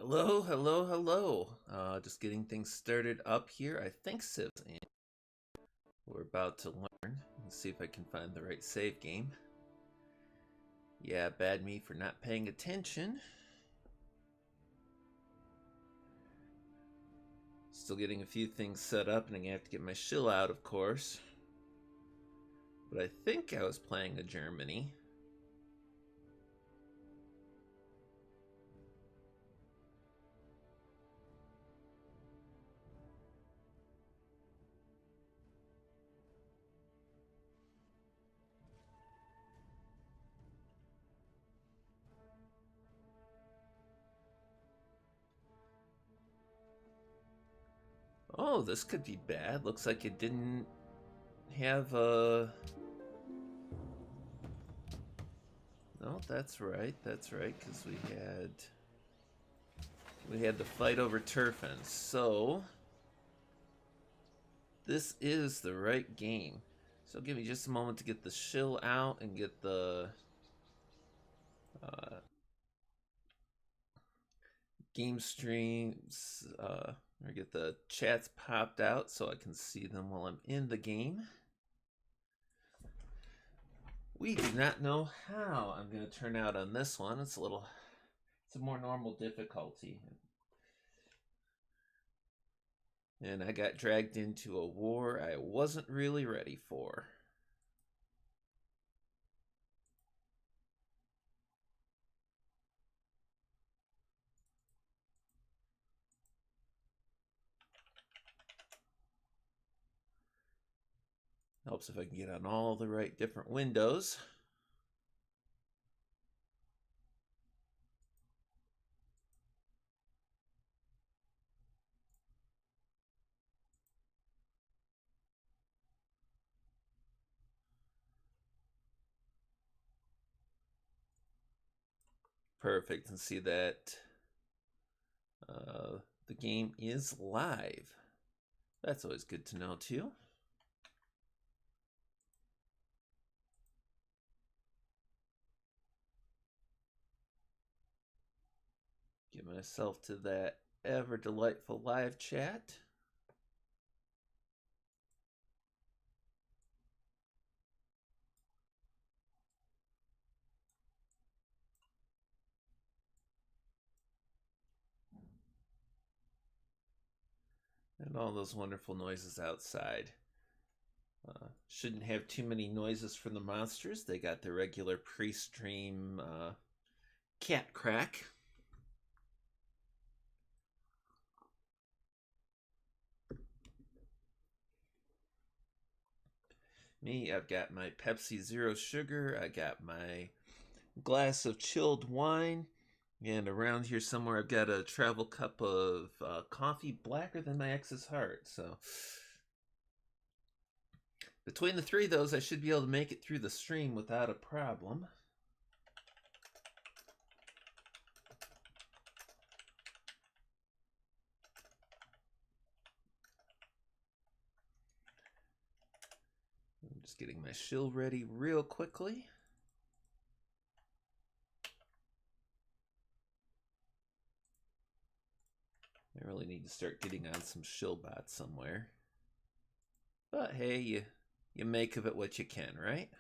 Hello, hello, hello. Just getting things started up here. I think Civ's in. We're about to learn. Let's see if I can find the right save game. Yeah, bad me for not paying attention. Still getting a few things set up, and I have to get my shill out, of course. But I think I was playing a Germany. Oh, this could be bad. Looks like it didn't have a... No, that's right, because we had the fight over Turfin. So this is the right game. So give me just a moment to get the shill out and get the game streams, or get the chats popped out so I can see them while I'm in the game. We do not know how I'm going to turn out on this one. It's a more normal difficulty. And I got dragged into a war I wasn't really ready for. Helps if I can get on all the right different windows. Perfect, and see that the game is live. That's always good to know too. Get myself to that ever delightful live chat. And all those wonderful noises outside. Shouldn't have too many noises from the monsters. They got the regular pre-stream cat crack. Me, I've got my Pepsi Zero Sugar. I got my glass of chilled wine. And around here somewhere, I've got a travel cup of coffee blacker than my ex's heart. So between the three of those, I should be able to make it through the stream without a problem. I'm just getting my shill ready real quickly. I really need to start getting on some shill bots somewhere. But hey, you make of it what you can, right?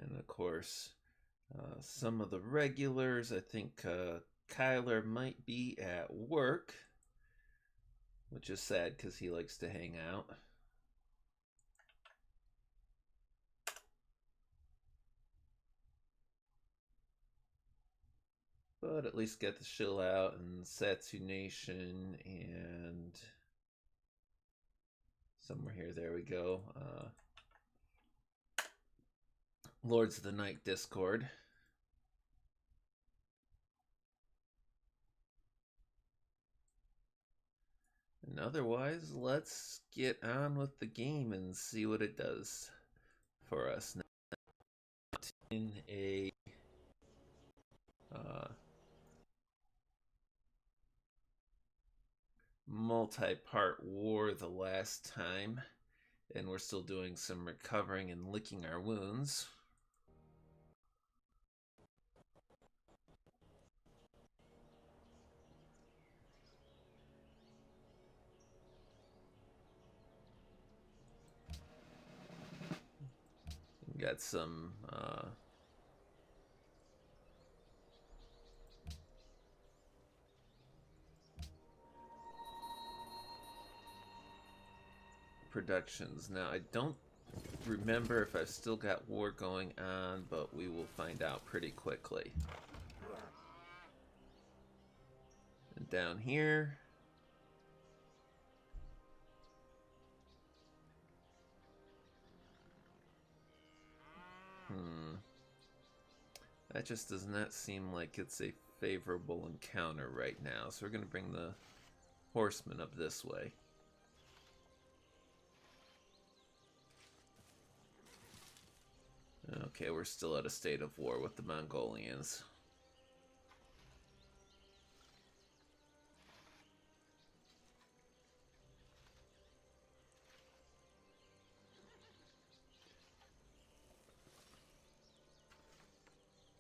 And of course, some of the regulars, I think Kyler might be at work, which is sad because he likes to hang out. But at least get the shill out and Satsu Nation and somewhere here, there we go. Lords of the Night Discord. And otherwise, let's get on with the game and see what it does for us. Not in a multi-part war the last time. And we're still doing some recovering and licking our wounds. Got some productions. Now, I don't remember if I've still got war going on, but we will find out pretty quickly. And down here, that just does not seem like it's a favorable encounter right now. So we're going to bring the horsemen up this way. Okay, we're still at a state of war with the Mongolians.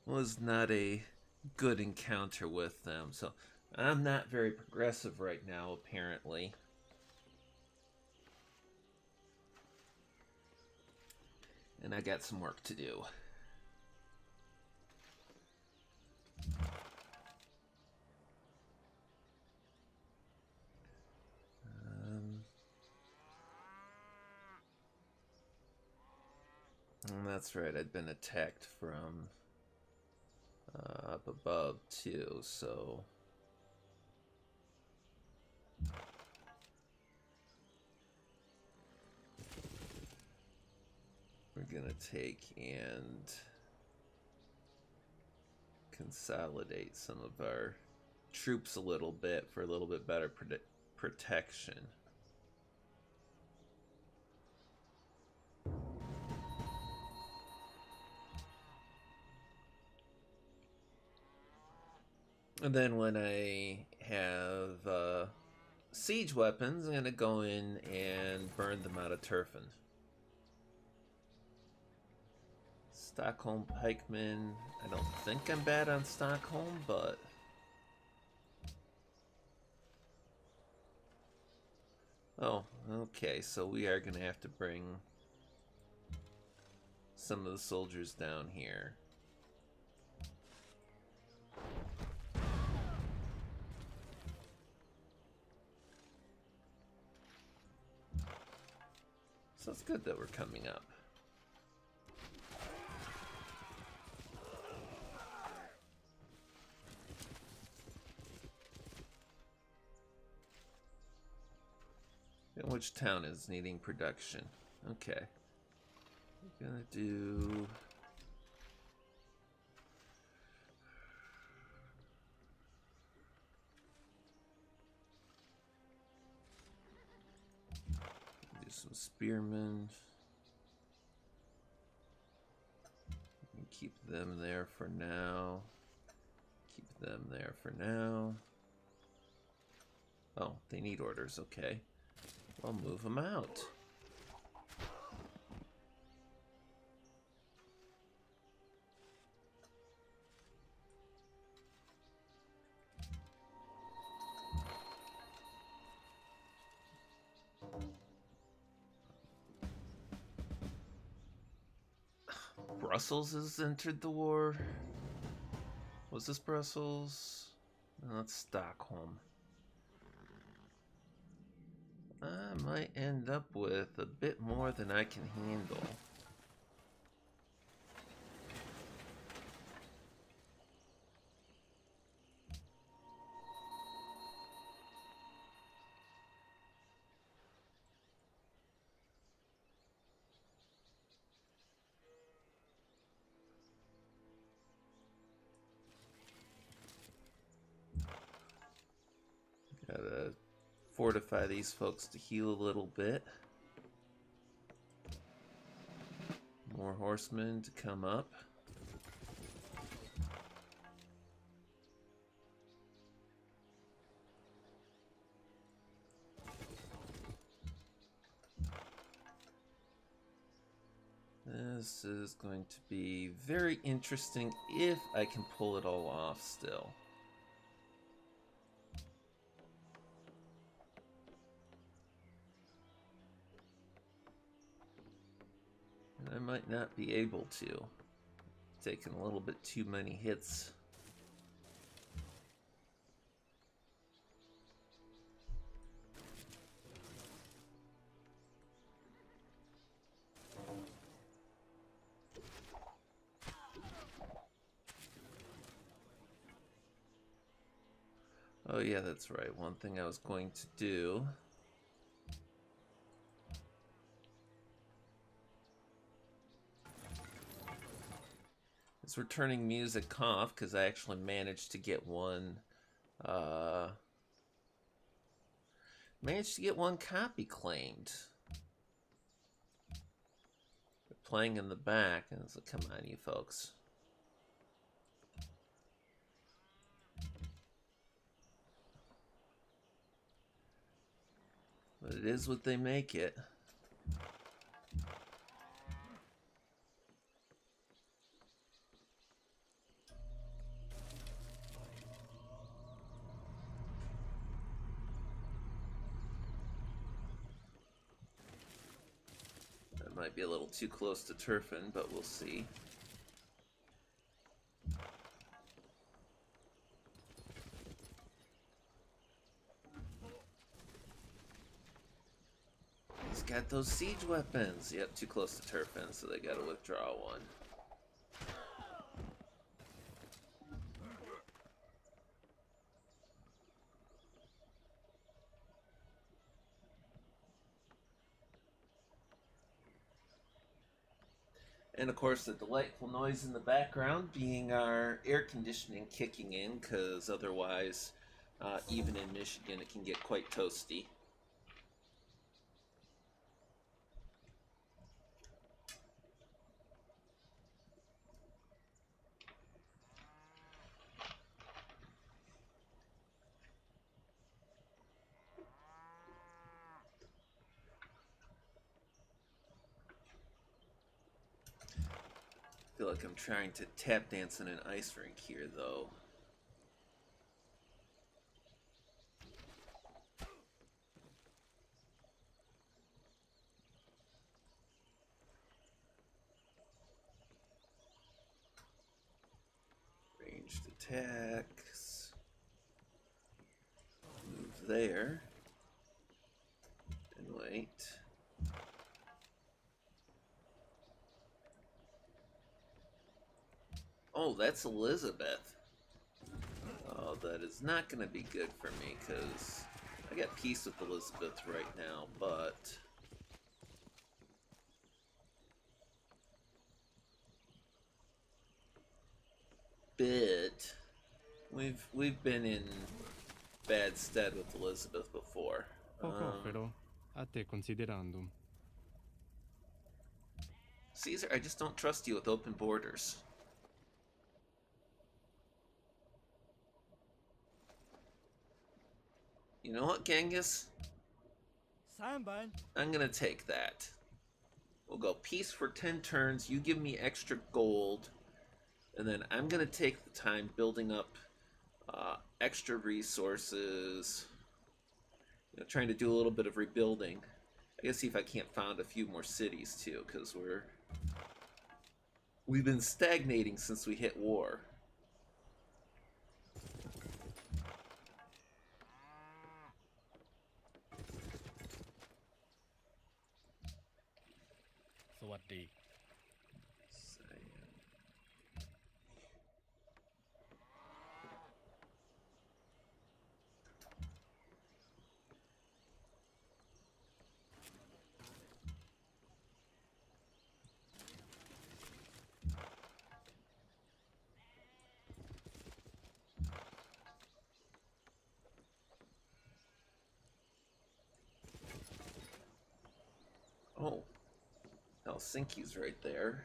Was not a good encounter with them, so I'm not very progressive right now, apparently. And I got some work to do. That's right, I'd been attacked from up above too, so we're gonna take and consolidate some of our troops a little bit for a little bit better protection. And then when I have siege weapons, I'm going to go in and burn them out of Turfin. Stockholm pikemen. I don't think I'm bad on Stockholm, but oh, okay, so we are going to have to bring some of the soldiers down here. So it's good that we're coming up. And which town is needing production? Okay. We're gonna do... some spearmen. Keep them there for now. Keep them there for now. Oh, they need orders, okay. I'll move them out. Brussels has entered the war. Was this Brussels? No, that's Stockholm. I might end up with a bit more than I can handle. Gotta fortify these folks to heal a little bit. More horsemen to come up. This is going to be very interesting if I can pull it all off still. And I might not be able to. Taking a little bit too many hits. Oh yeah, that's right. One thing I was going to do is we're turning music off because I actually managed to get one copy claimed. They're playing in the back and it's like, come on you folks. But it is what they make it. That might be a little too close to turfing, but we'll see. He's got those siege weapons. Yep, too close to turfing, so they gotta withdraw one. And of course the delightful noise in the background being our air conditioning kicking in, because otherwise, even in Michigan, it can get quite toasty. I feel like I'm trying to tap dance in an ice rink here, though. Ranged attacks. Move there. And wait. Oh, that's Elizabeth. Oh, that is not going to be good for me, because I got peace with Elizabeth right now, but... We've been in bad stead with Elizabeth before. Poco a te considerando. Caesar, I just don't trust you with open borders. You know what, Genghis? I'm gonna take that. We'll go peace for 10 turns, you give me extra gold, and then I'm gonna take the time building up extra resources, you know, trying to do a little bit of rebuilding. I gotta see if I can't found a few more cities too, because we've been stagnating since we hit war. Oh, Helsinki's right there.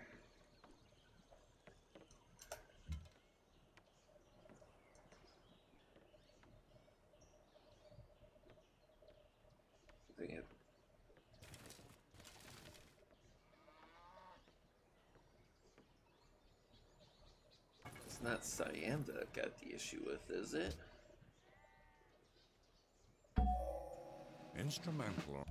not Siam that I've got the issue with, is it? Instrumental.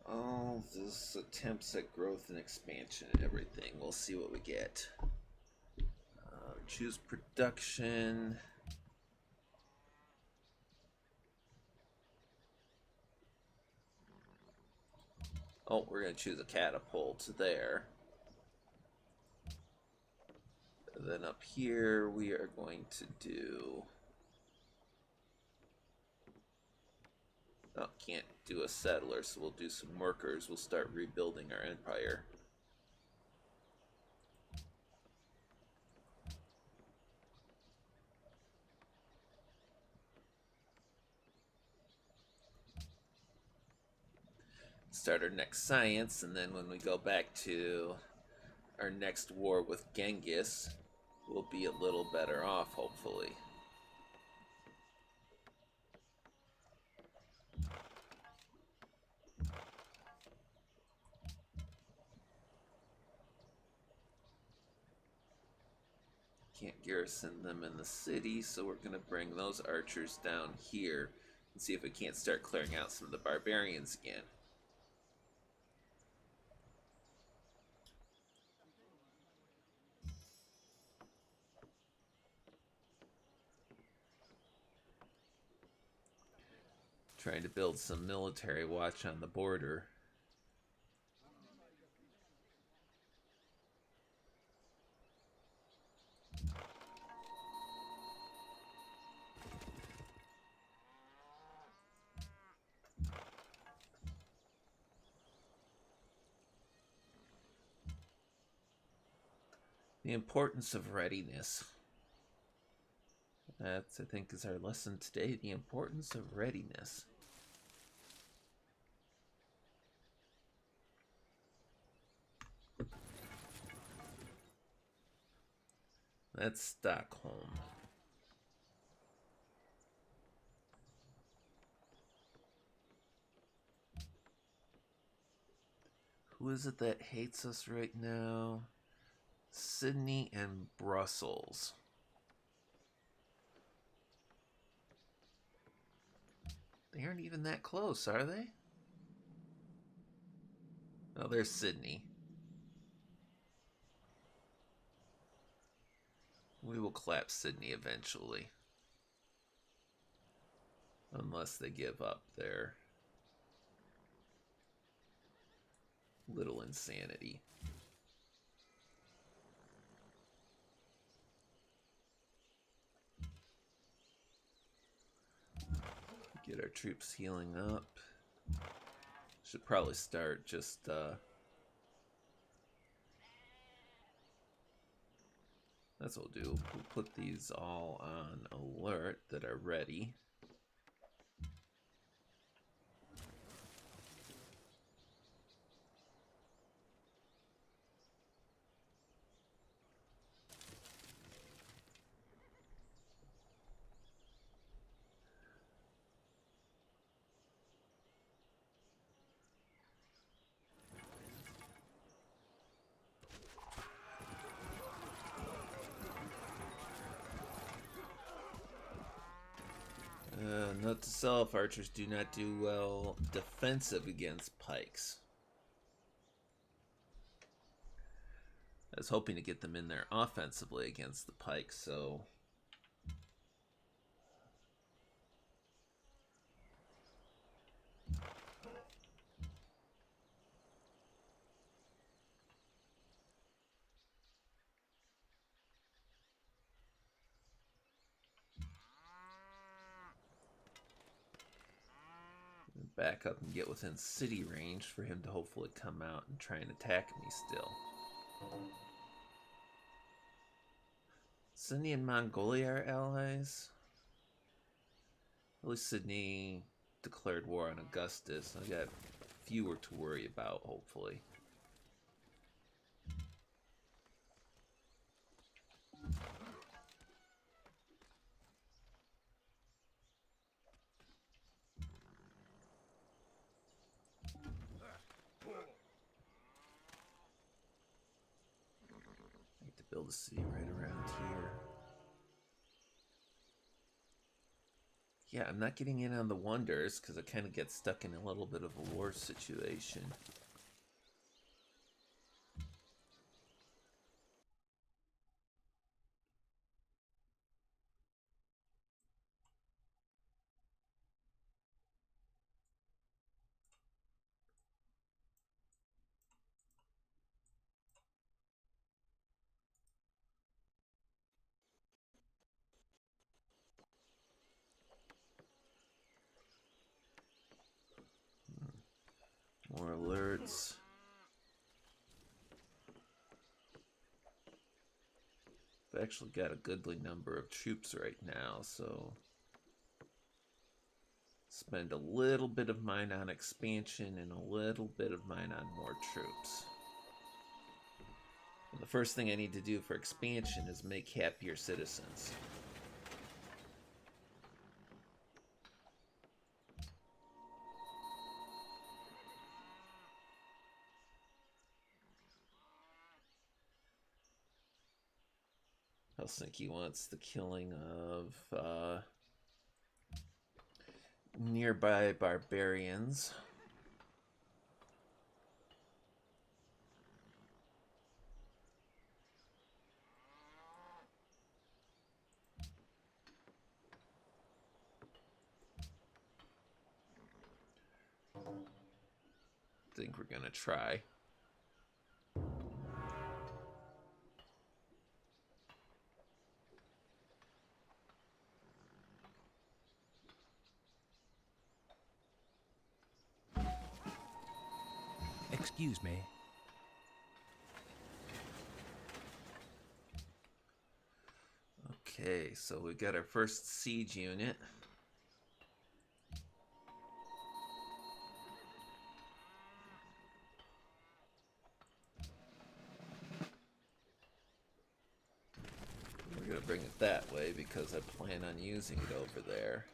Oh, this attempts at growth and expansion and everything. We'll see what we get. Choose production. Oh, we're going to choose a catapult there. And then up here, we are going to do... Oh, can't do a settler, so we'll do some workers. We'll start rebuilding our empire. Start our next science, and then when we go back to our next war with Genghis, we'll be a little better off, hopefully. Can't garrison them in the city, so we're going to bring those archers down here and see if we can't start clearing out some of the barbarians again. Trying to build some military watch on the border. The importance of readiness. That, I think, is our lesson today. The importance of readiness. That's Stockholm. Who is it that hates us right now? Sydney and Brussels. They aren't even that close, are they? Oh, there's Sydney. We will collapse Sydney eventually. Unless they give up their little insanity. Get our troops healing up. Should probably start just that's what we'll do. We'll put these all on alert that are ready. Note to self, archers do not do well defensive against pikes. I was hoping to get them in there offensively against the pikes, so... back up and get within city range for him to hopefully come out and try and attack me still. Sydney and Mongolia are allies. At least Sydney declared war on Augustus. I got fewer to worry about, hopefully. I need to build a city right around here. Yeah, I'm not getting in on the wonders because I kind of get stuck in a little bit of a war situation. More alerts. I've actually got a goodly number of troops right now, so spend a little bit of mine on expansion and a little bit of mine on more troops. And the first thing I need to do for expansion is make happier citizens. Helsinki wants the killing of nearby barbarians. I think we're gonna try. Excuse me. Okay, so we got our first siege unit. We're gonna bring it that way because I plan on using it over there.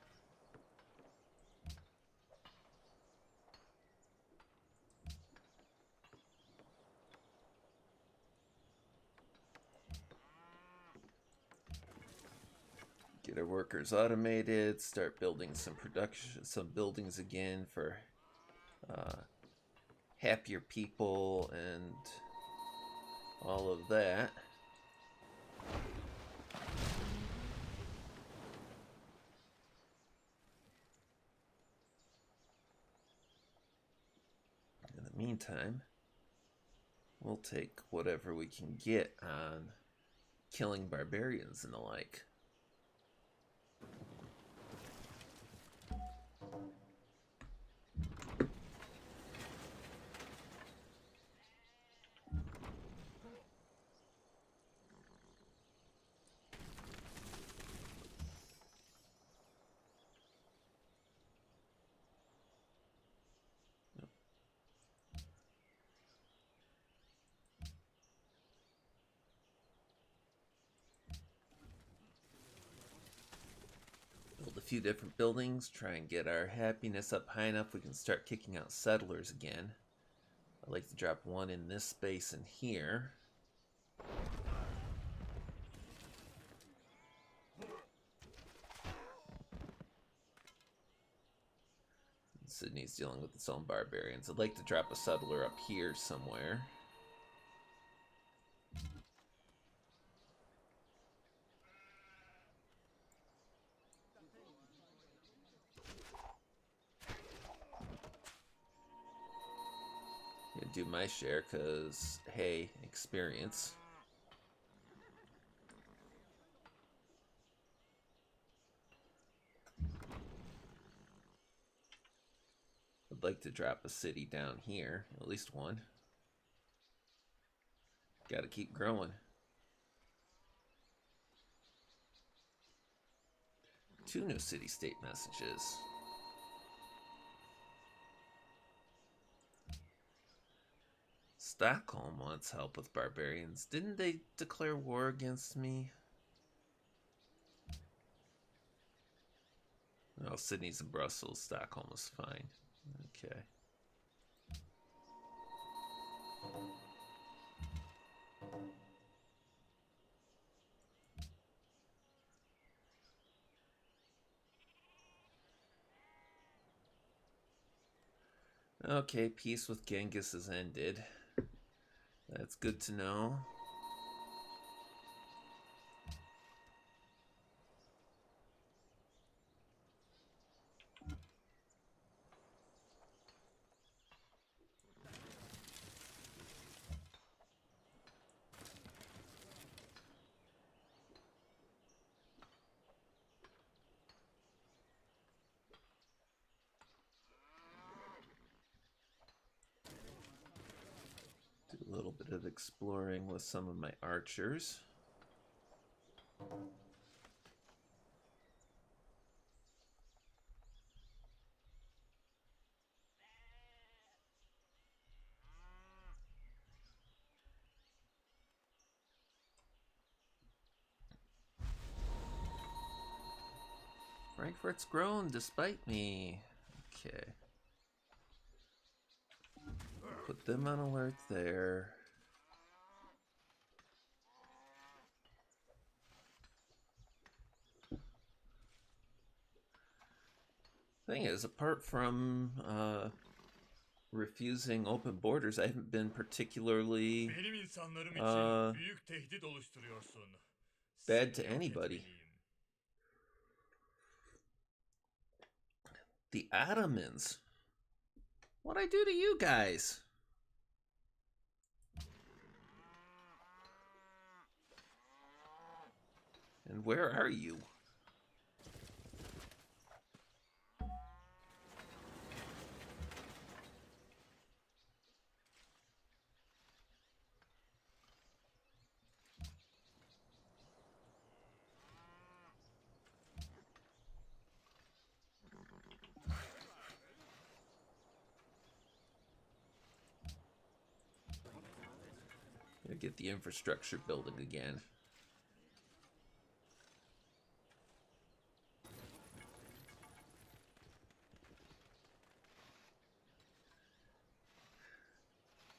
Get our workers automated, start building some buildings again for happier people and all of that. In the meantime, we'll take whatever we can get on killing barbarians and the like. Build a few different buildings, try and get our happiness up high enough we can start kicking out settlers again. I'd like to drop one in this space in here. Sydney's dealing with its own barbarians. I'd like to drop a settler up here somewhere. Gonna do my share because, hey, experience. I'd like to drop a city down here, at least one. Gotta keep growing. 2 new city-state messages. Stockholm wants help with barbarians. Didn't they declare war against me? Oh, Sydney's in Brussels. Stockholm is fine. Okay. Okay, peace with Genghis has ended. That's good to know. Do a little bit of exploring with some of my archers. Frankfurt's grown despite me. Okay. Put them on alert there. Thing is, apart from refusing open borders, I haven't been particularly bad to anybody. The Ottomans. What'd I do to you guys? And where are you? Gotta get the infrastructure building again.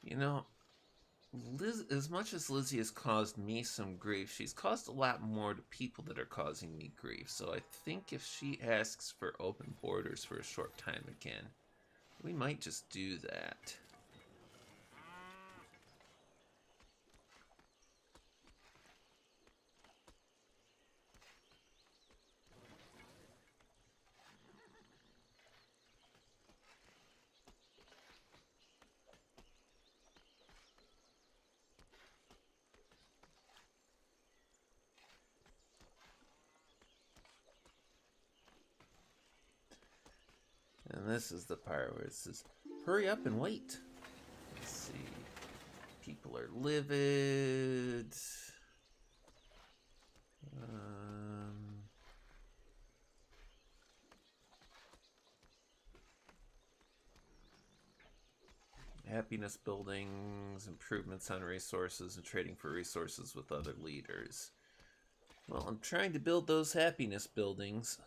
You know, Liz, as much as Lizzie has caused me some grief, she's caused a lot more to people that are causing me grief. So I think if she asks for open borders for a short time again, we might just do that. And this is the part where it says, hurry up and wait. Let's see. People are livid. Happiness buildings, improvements on resources, and trading for resources with other leaders. Well, I'm trying to build those happiness buildings.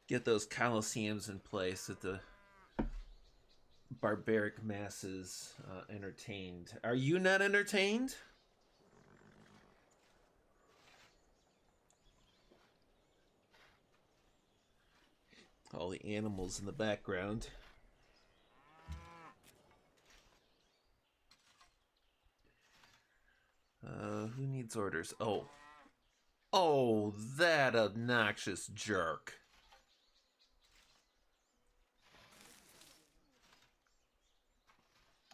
Get those coliseums in place that the barbaric masses entertained. Are you not entertained? All the animals in the background. Who needs orders? Oh. Oh, that obnoxious jerk.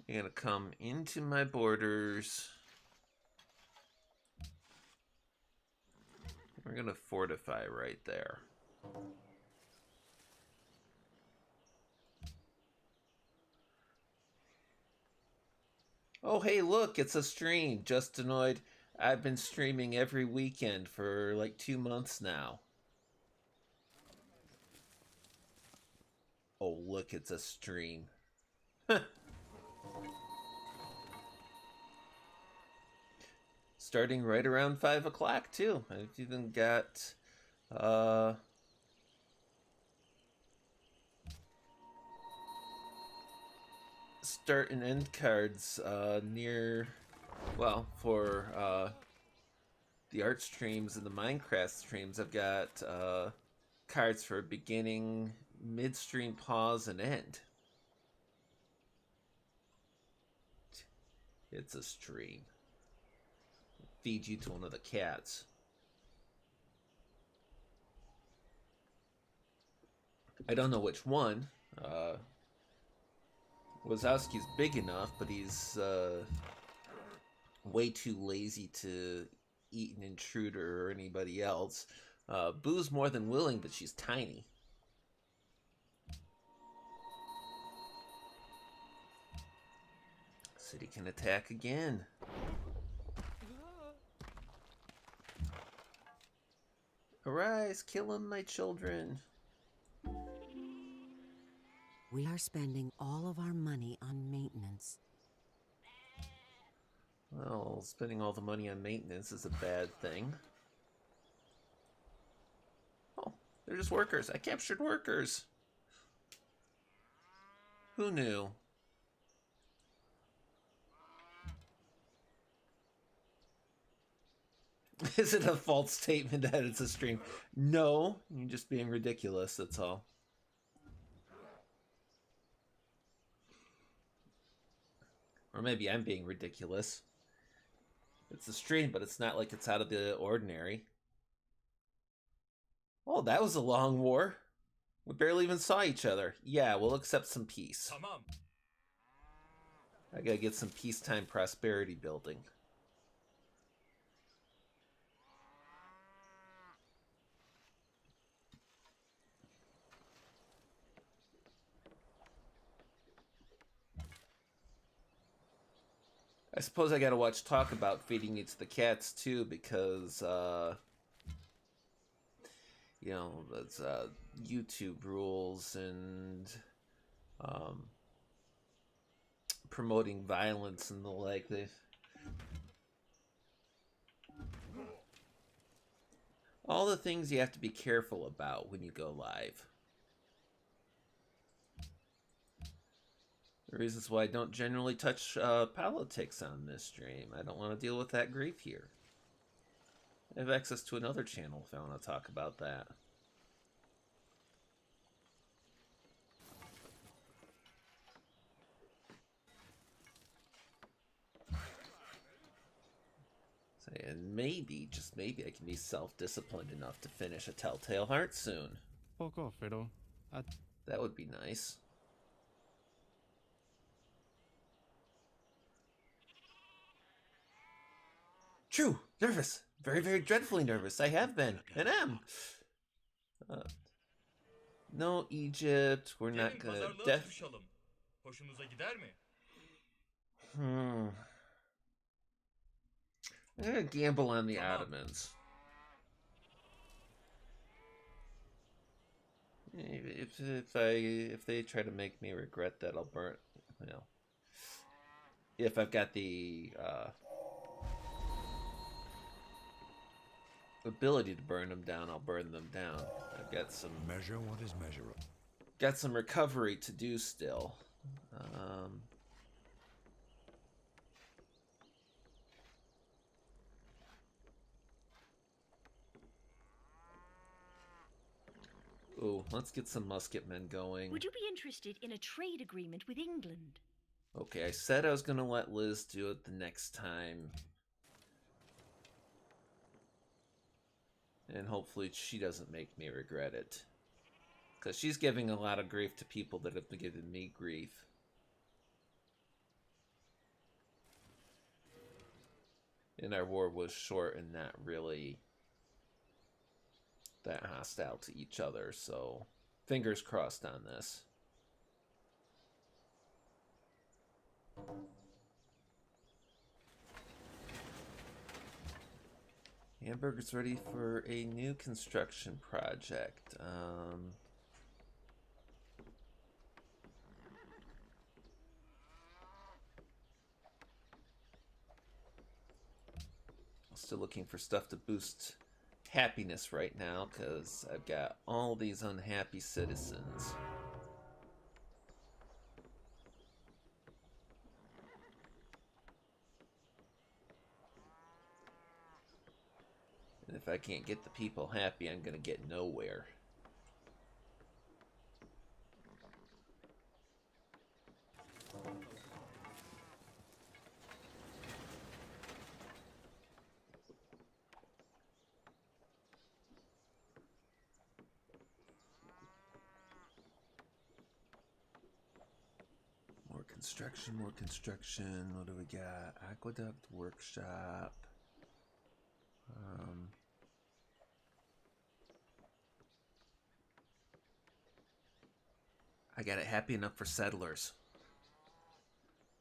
You're gonna come into my borders. We're gonna fortify right there. Oh, hey, look, it's a stream. Just annoyed. I've been streaming every weekend for like 2 months now. Oh, look, it's a stream. Starting right around 5 o'clock, too. I've even got, start and end cards, near, well, for, the art streams and the Minecraft streams. I've got, cards for beginning, midstream, pause, and end. It's a stream. Feed you to one of the cats. I don't know which one. Wazowski's big enough, but he's way too lazy to eat an intruder or anybody else. Boo's more than willing, but she's tiny. City can attack again. Arise, kill him, my children. We are spending all of our money on maintenance. Well, spending all the money on maintenance is a bad thing. Oh, they're just workers. I captured workers. Who knew? Is it a false statement that it's a stream? No, you're just being ridiculous, that's all. Or maybe I'm being ridiculous. It's a stream, but it's not like it's out of the ordinary. Oh, that was a long war. We barely even saw each other. Yeah, we'll accept some peace. I gotta get some peacetime prosperity building. I suppose I gotta watch talk about feeding it to the cats too, because you know, that's YouTube rules and promoting violence and the like. All the things you have to be careful about when you go live. The reasons why I don't generally touch politics on this stream. I don't want to deal with that grief here. I have access to another channel if I want to talk about that. And maybe, just maybe, I can be self-disciplined enough to finish a Telltale Heart soon. Poco, pero... That would be nice. True, nervous. Very, very dreadfully nervous. I have been, and am. No, Egypt, we're not gonna... I'm gonna gamble on the Ottomans. If they try to make me regret that, I'll burn. You know, if I've got the ability to burn them down, I'll burn them down. I've got some measure what is measurable. Got some recovery to do still. Ooh, let's get some musketmen going. Would you be interested in a trade agreement with England? Okay, I said I was gonna let Liz do it the next time. And hopefully she doesn't make me regret it. Because she's giving a lot of grief to people that have been giving me grief. And our war was short and not really that hostile to each other, so fingers crossed on this. Hamburger's ready for a new construction project. Still looking for stuff to boost happiness right now because I've got all these unhappy citizens. And if I can't get the people happy, I'm gonna get nowhere. More construction. What do we got? Aqueduct workshop. I got it happy enough for settlers.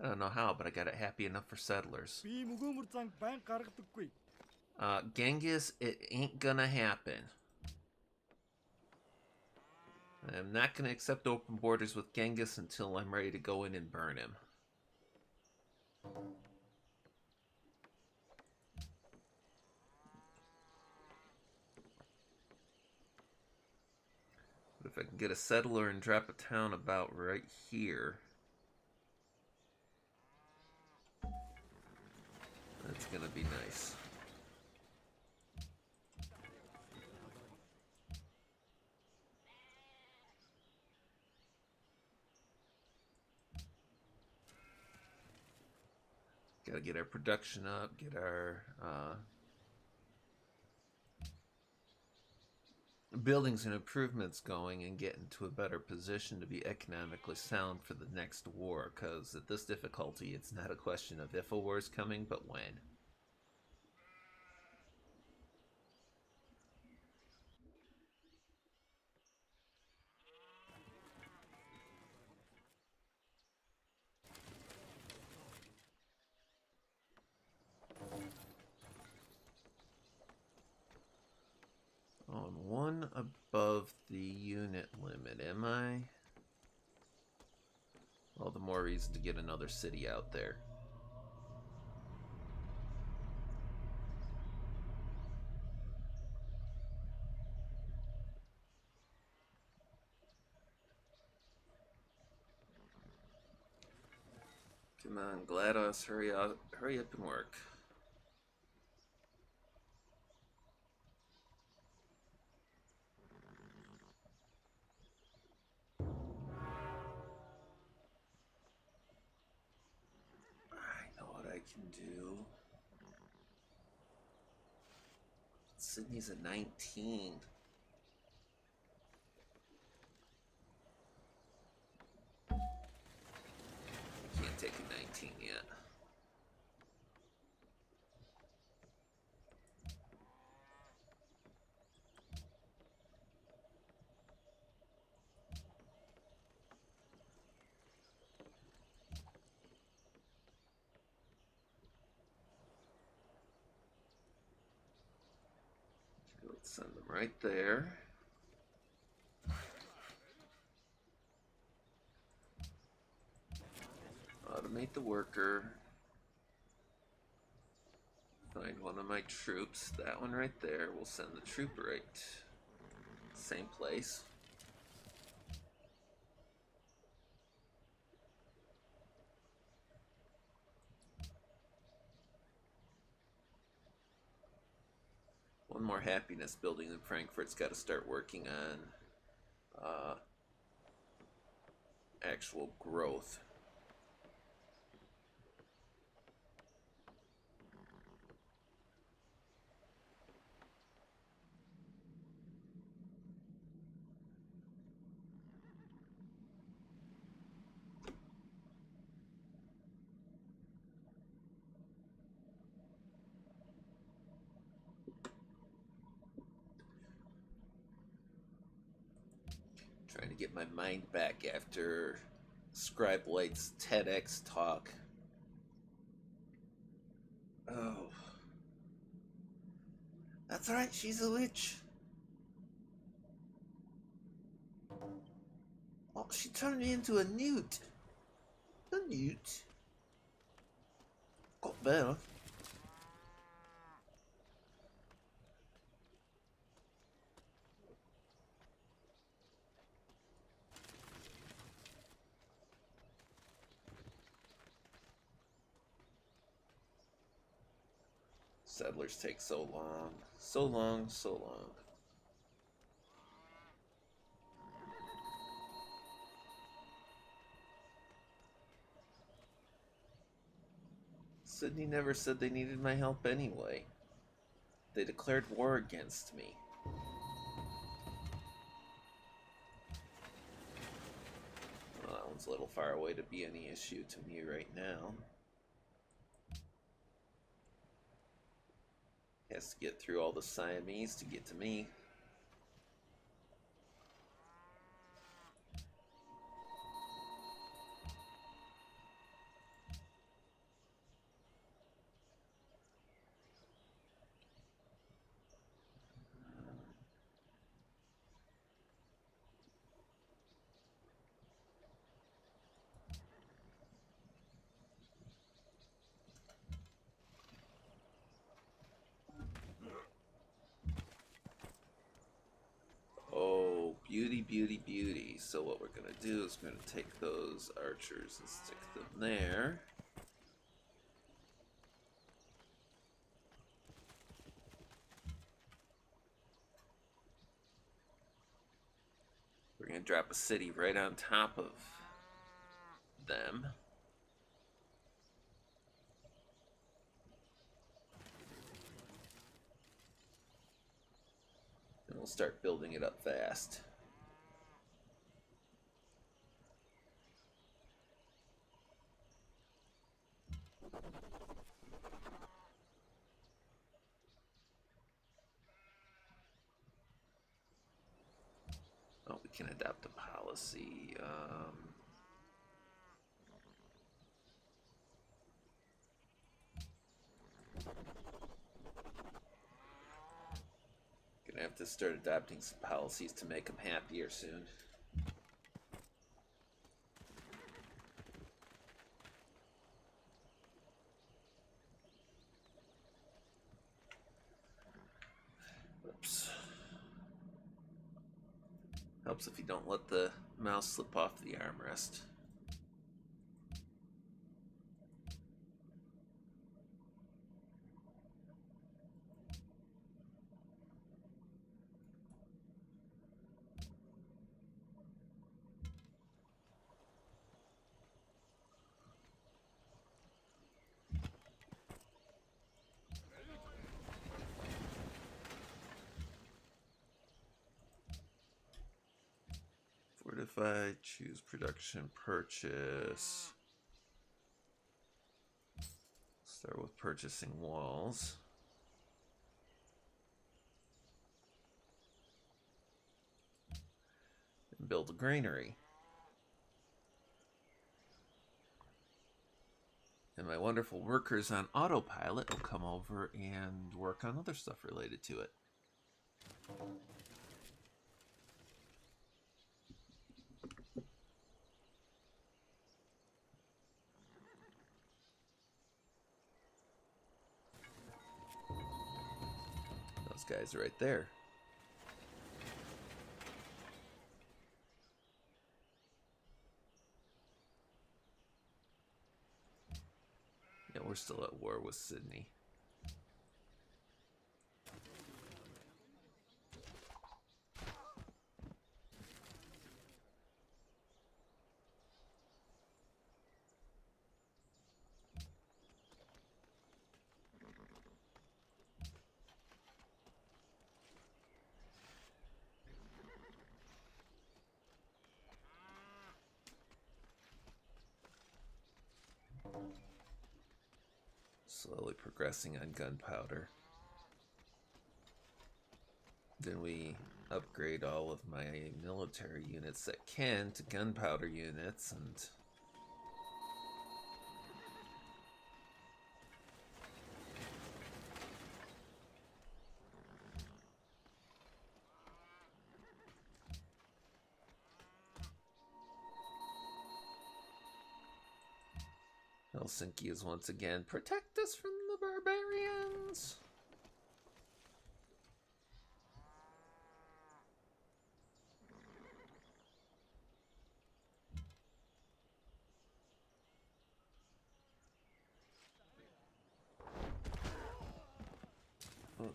I don't know how, but I got it happy enough for settlers. Genghis, it ain't gonna happen. I'm not gonna accept open borders with Genghis until I'm ready to go in and burn him. But if I can get a settler and drop a town about right here, that's gonna be nice. Gotta get our production up, get our buildings and improvements going, and get into a better position to be economically sound for the next war, because at this difficulty, it's not a question of if a war is coming, but when. Oh, I'm one above the unit limit, am I? Well, the more reason to get another city out there. Come on, GLaDOS, hurry up and work. I know what I can do. Sydney's a 19. I can't take a 19 yet. Let's send them right there. Automate the worker. Find one of my troops. That one right there. We'll send the troop right. Same place. One more happiness building in Frankfurt's got to start working on actual growth. Trying to get my mind back after Scribe Light's TEDx talk. Oh. That's right, she's a witch. Oh, she turned me into a newt. A newt? Got better. Settlers take so long. So long, so long. Sydney never said they needed my help anyway. They declared war against me. Well, that one's a little far away to be any issue to me right now. Has to get through all the Siamese to get to me. Oh, beauty, beauty, beauty. So what we're going to do is we're going to take those archers and stick them there. We're going to drop a city right on top of them. And we'll start building it up fast. Oh, we can adopt a policy. Gonna have to start adopting some policies to make them happier soon. Oops. Helps if you don't let the mouse slip off the armrest. Fortified, choose production, purchase. Start with purchasing walls. And build a granary. And my wonderful workers on autopilot will come over and work on other stuff related to it. Those guys are right there. Yeah, we're still at war with Sydney. Slowly progressing on gunpowder. Then we upgrade all of my military units that can to gunpowder units, and Helsinki is once again, protect us from the barbarians! Oh.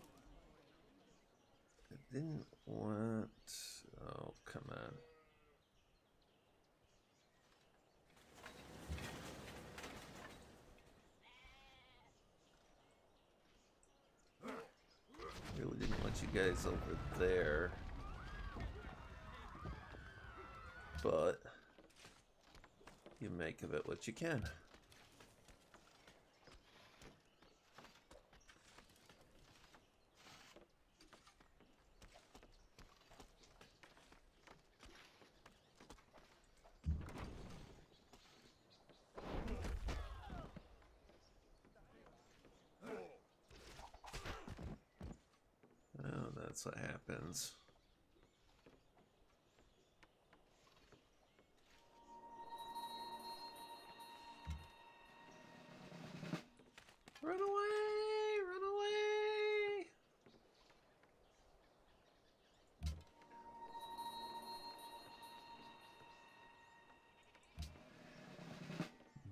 I didn't want... Oh, come on. Really didn't want you guys over there. But you make of it what you can. Oh, that's what happens. Run away! Run away!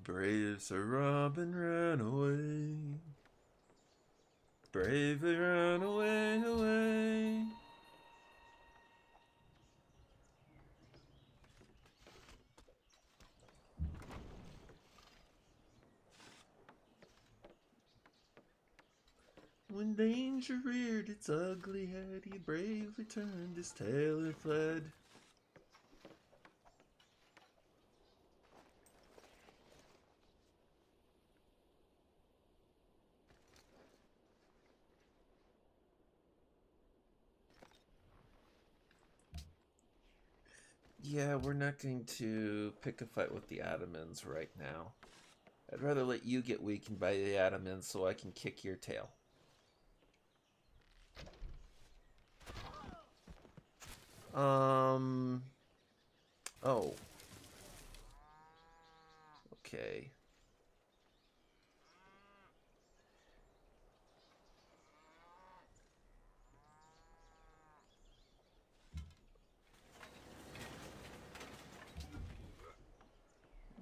Brave Sir Robin ran away. Bravely ran away, away. When danger reared its ugly head, he bravely turned his tail and fled. Yeah, we're not going to pick a fight with the Ottomans right now. I'd rather let you get weakened by the Ottomans so I can kick your tail. Oh. Okay.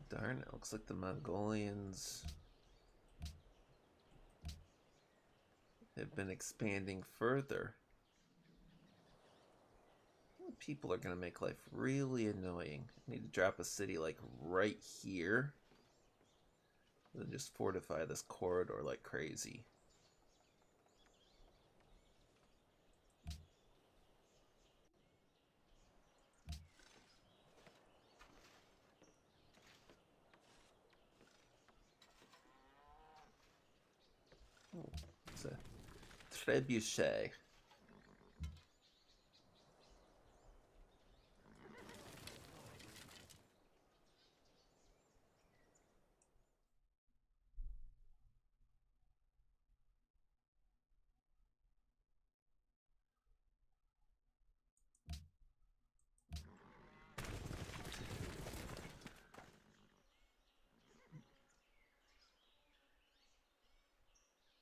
Darn, it looks like the Mongolians have been expanding further. People are going to make life really annoying. I need to drop a city like right here. And then just fortify this corridor like crazy. Oh, it's a trebuchet.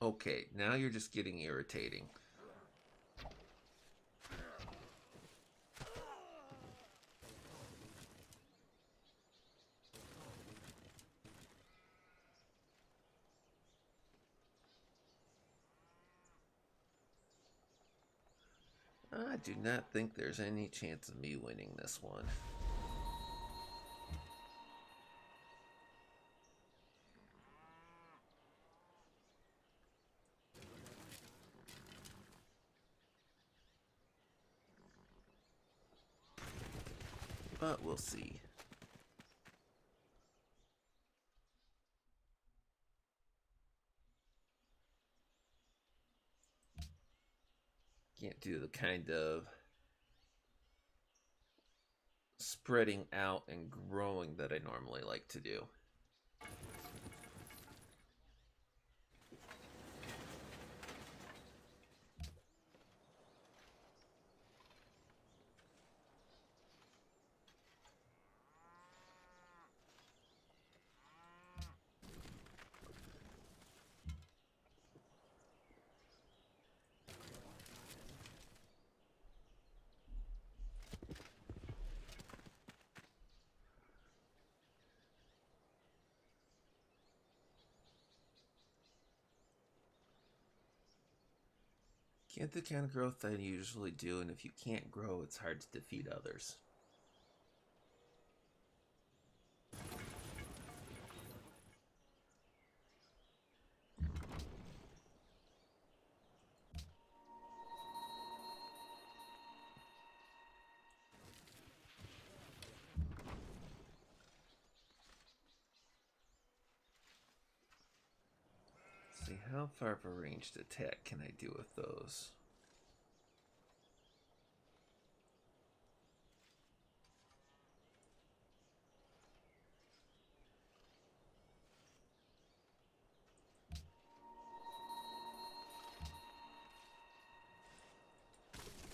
Okay, now you're just getting irritating. I do not think there's any chance of me winning this one. But we'll see. Can't do the kind of spreading out and growing that I normally like to do. Can't the kind of growth I usually do, and if you can't grow, it's hard to defeat others. See, how far of a ranged attack can I do with those?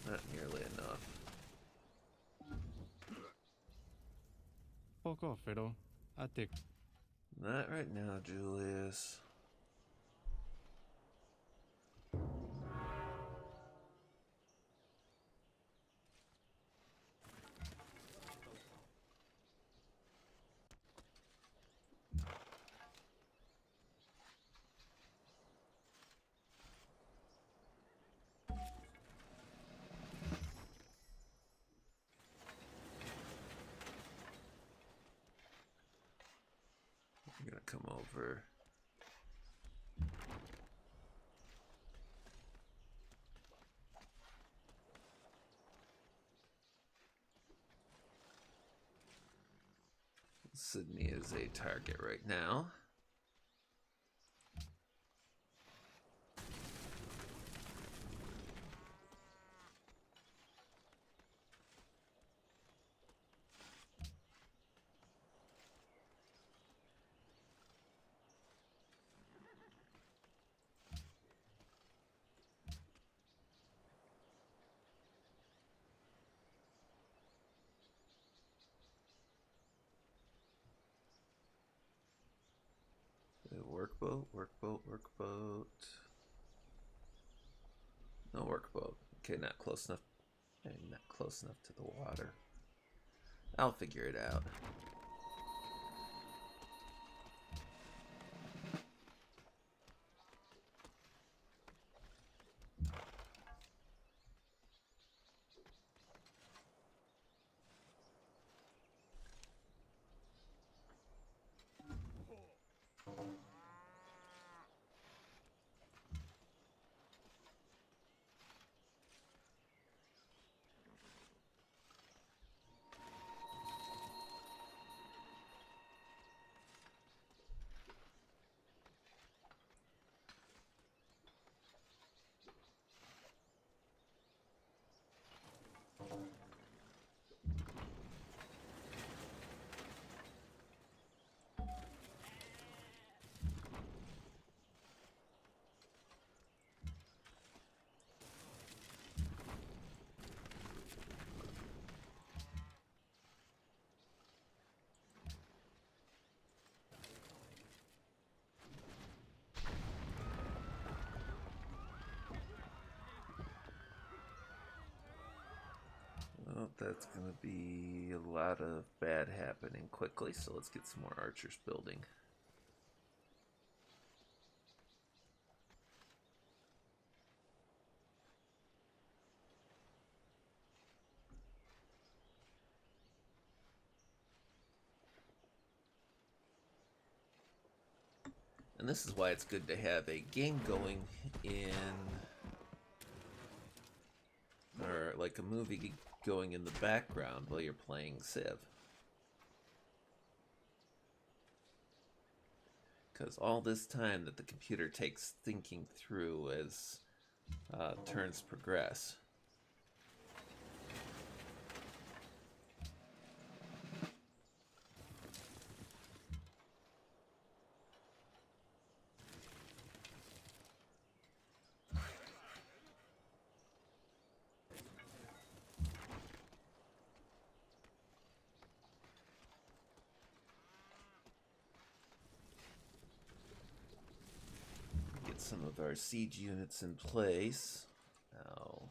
Not nearly enough. Poco, Fiddle. A te. Not right now, Julius. I'm gonna come over. Sydney is a target right now. Workboat, workboat, workboat. No workboat. Okay, not close enough. Not close enough to the water. I'll figure it out. Well, that's going to be a lot of bad happening quickly, so let's get some more archers building. And this is why it's good to have a game going in, or like a movie going in the background while you're playing Civ. Because all this time that the computer takes thinking through as turns progress. Get some of our siege units in place. Now,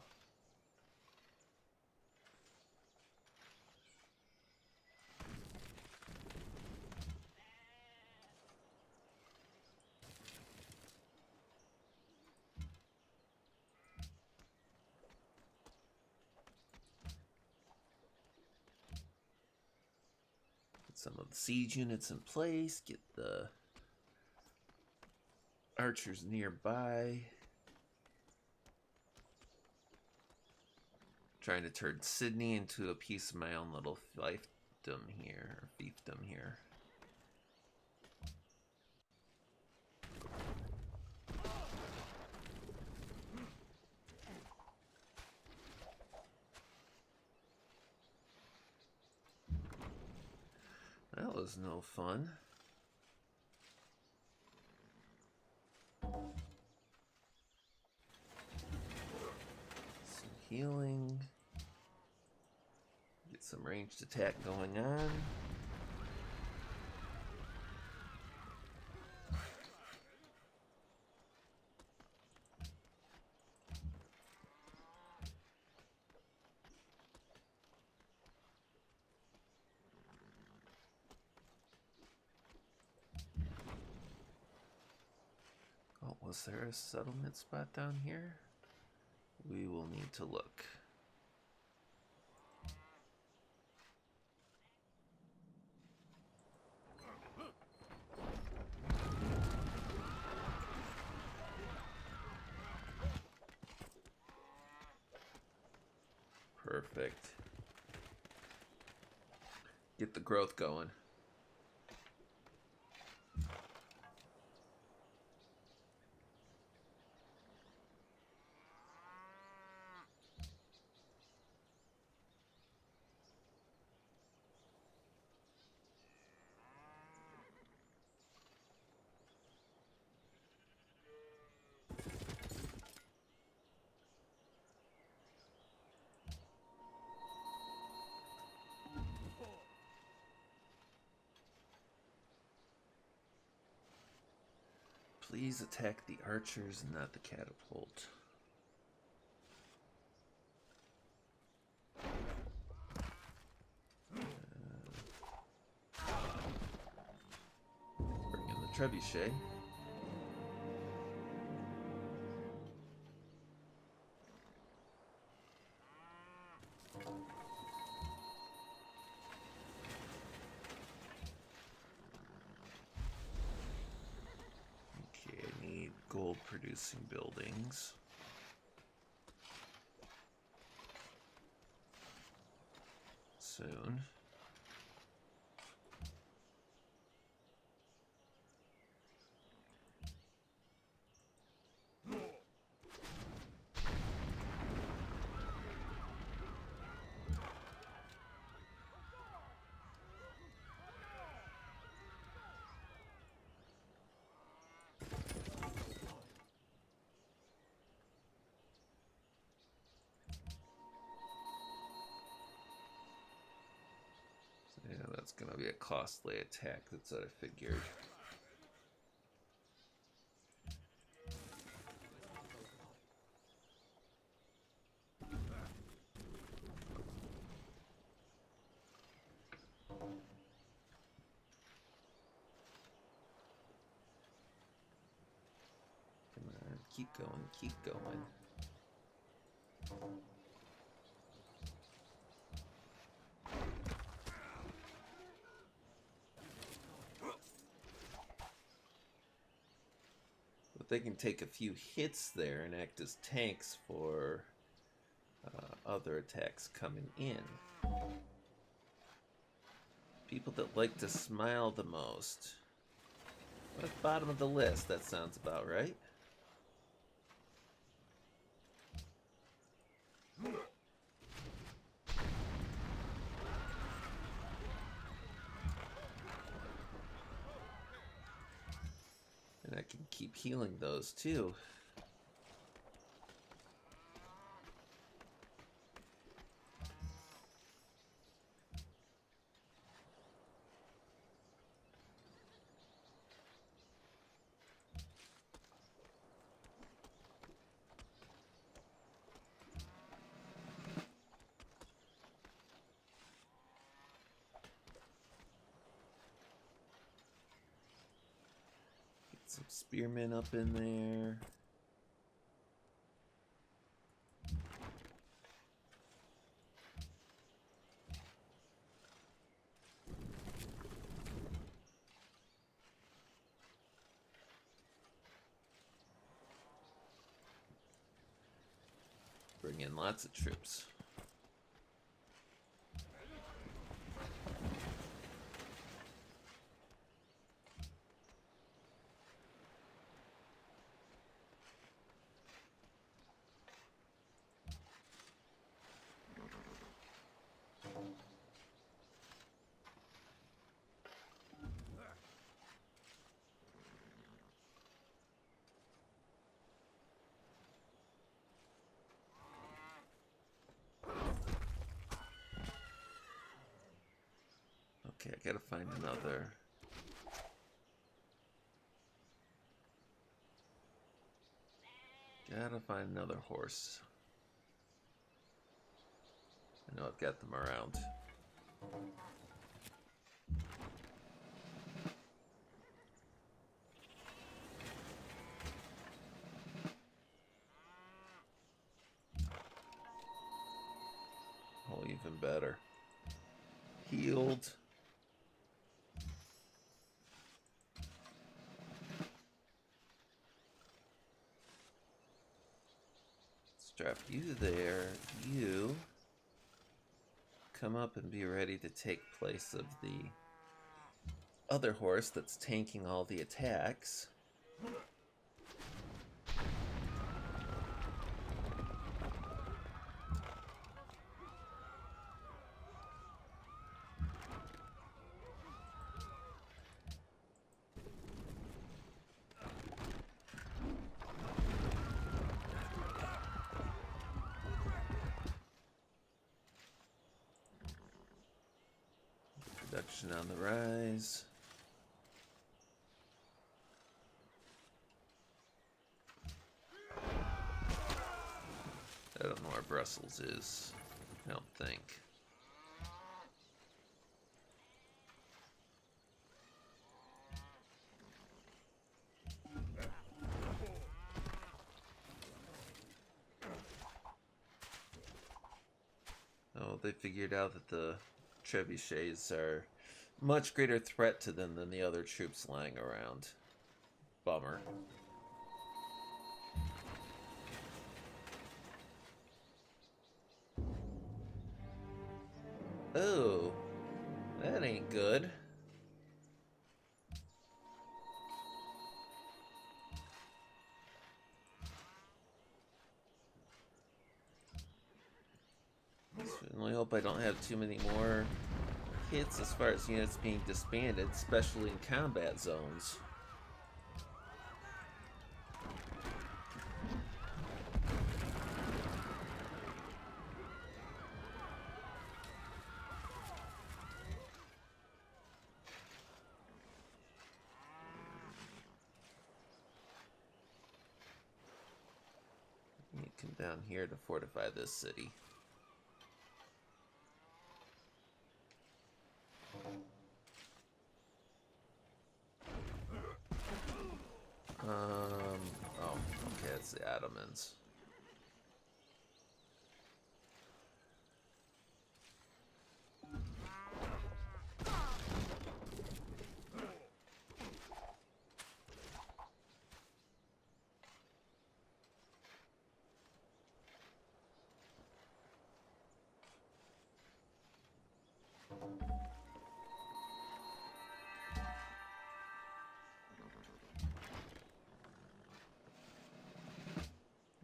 some of the siege units in place, get the archers nearby. Trying to turn Sydney into a piece of my own little fiefdom here. That was no fun. Some healing. Get some ranged attack going on. Oh, was there a settlement spot down here? We will need to look. Perfect. Get the growth going. Please attack the archers and not the catapult. Bring in the trebuchet. Gold producing buildings. Soon. Yeah, that's gonna be a costly attack. That's what I figured. Come on, keep going, keep going. They can take a few hits there and act as tanks for other attacks coming in. People that like to smile the most. At the bottom of the list, that sounds about right. And I can keep healing those too. Some spearmen up in there. Bring in lots of troops. Okay, I gotta find another. Gotta find another horse. I know I've got them around. Oh, even better. Healed. Strap you there. You come up and be ready to take place of the other horse that's tanking all the attacks. Production on the rise. I don't know where Brussels is. I don't think. Oh, they figured out that the trebuchets are a much greater threat to them than the other troops lying around. Bummer. Oh, that ain't good. Certainly hope I don't have too many more hits as far as units being disbanded, especially in combat zones. You come down here to fortify this city. Oh, okay, it's the Ottomans.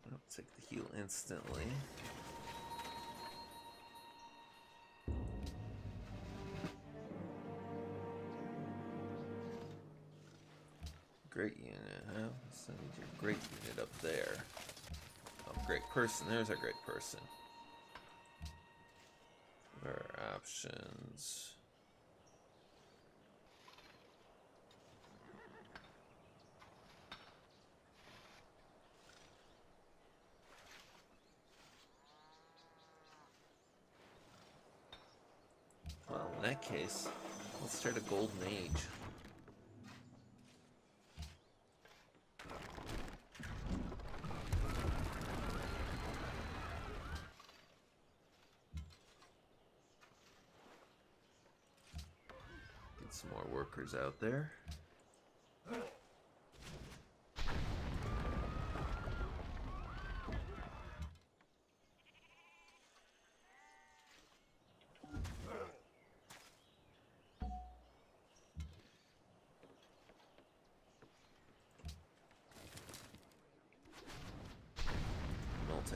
I'll take the heal instantly. Great unit, huh? Send your great unit up there. Oh, great person. There's our great person. What are our options? Well, in that case, let's start a golden age. Get some more workers out there.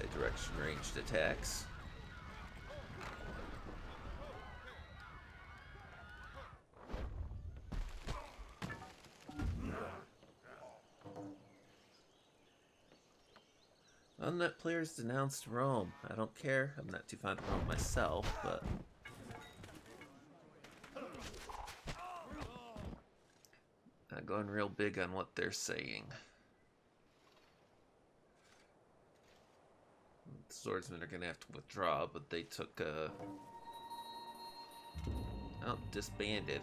multi-direction ranged attacks. Unmet players denounced Rome. I don't care. I'm not too fond of Rome myself, but not going real big on what they're saying. The swordsmen are going to have to withdraw, but they took disbanded.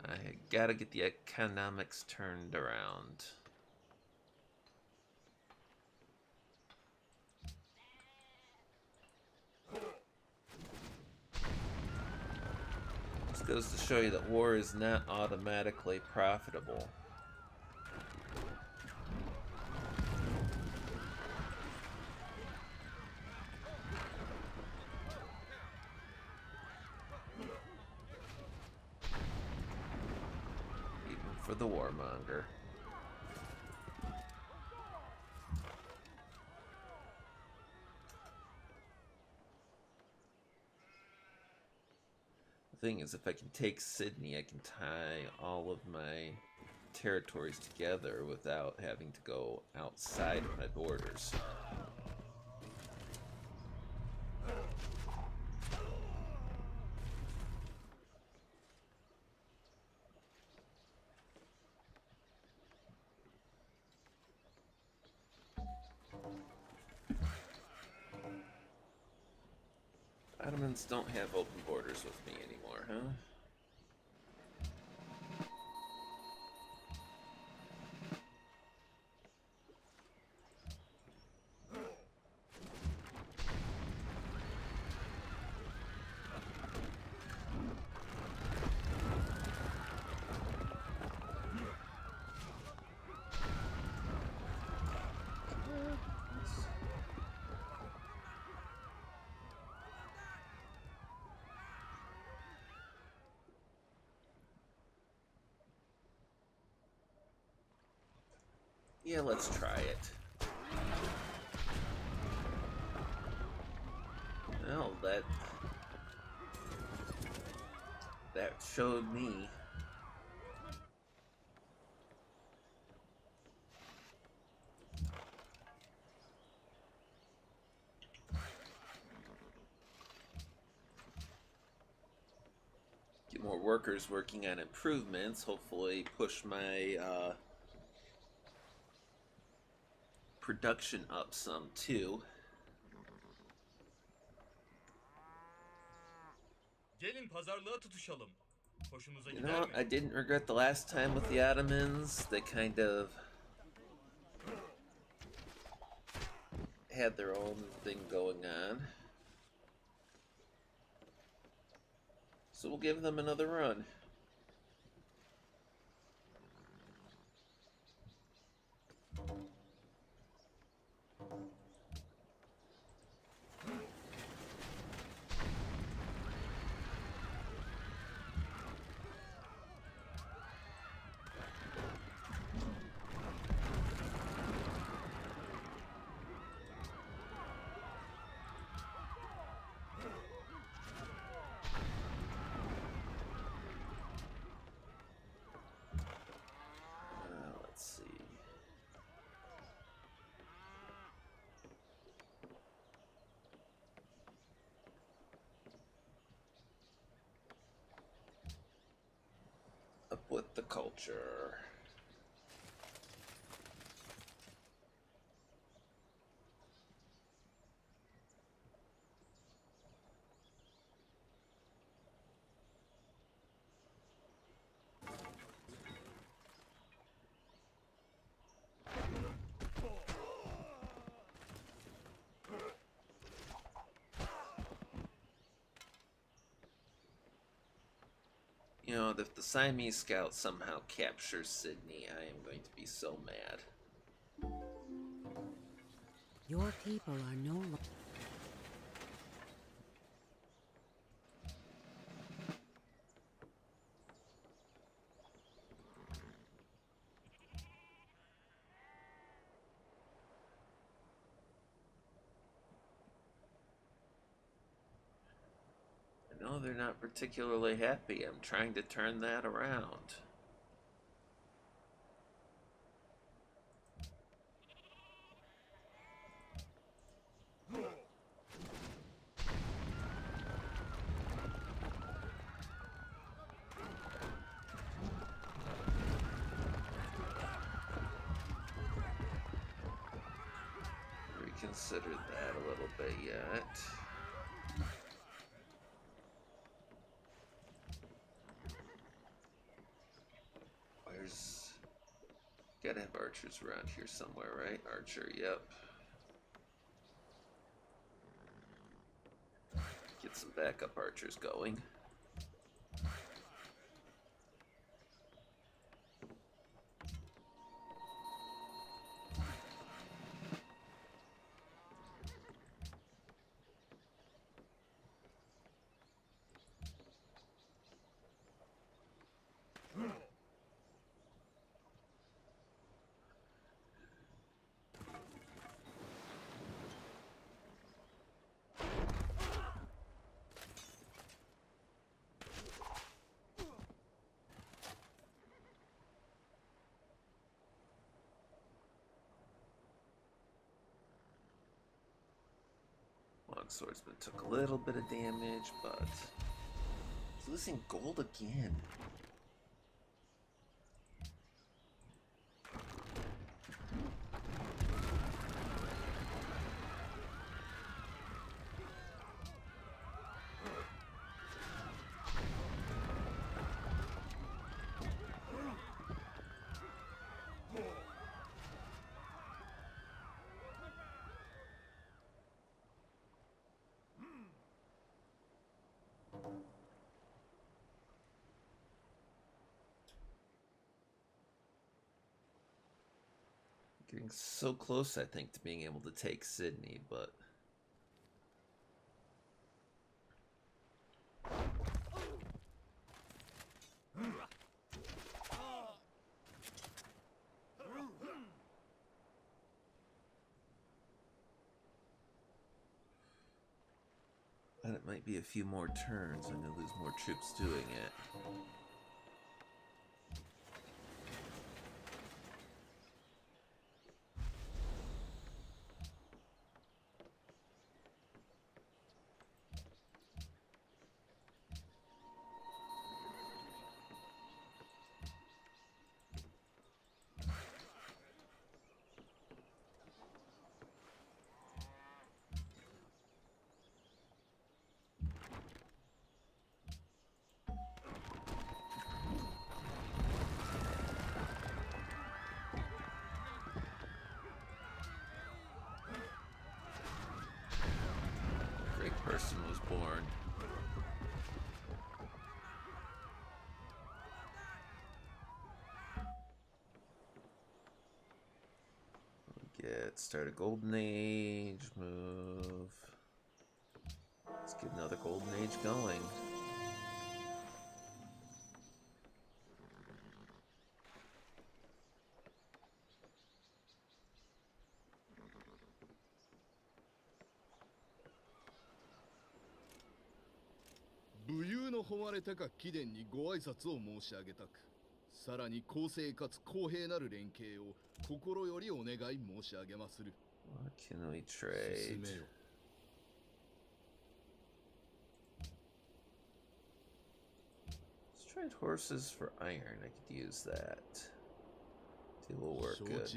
I gotta get the economics turned around. This goes to show you that war is not automatically profitable. For the warmonger. The thing is, if I can take Sydney, I can tie all of my territories together without having to go outside of my borders. Ottomans don't have open borders with me anymore, huh? Yeah, let's try it. Well, that showed me. Get more workers working on improvements, hopefully push my production up some too. Gelin pazarlığa tutuşalım. Hoşunuza You gider know, mi? I didn't regret the last time with the Ottomans. They kind of had their own thing going on. So we'll give them another run. Let's see. Up with the culture. You know, if the Siamese scout somehow captures Sydney, I am going to be so mad. Your people are no longer... they're not particularly happy. I'm trying to turn that around. Reconsider that a little bit yet. Gotta have archers around here somewhere, right? Archer, yep. Get some backup archers going. Swordsman took a little bit of damage, but he's losing gold again. Getting so close, I think, to being able to take Sydney, but... And it might be a few more turns. I'm going to lose more troops doing it. Person was born. Get start a golden age move. Let's get another golden age going. What can we trade? Let's trade horses for iron. I could use that. It will work good.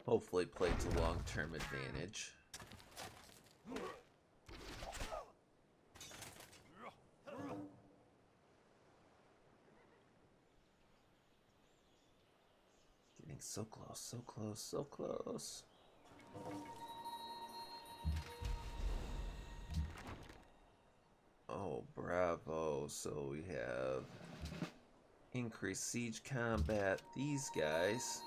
Hopefully play to long-term advantage. Getting so close, so close, so close. Oh, bravo. So we have increased siege combat. These guys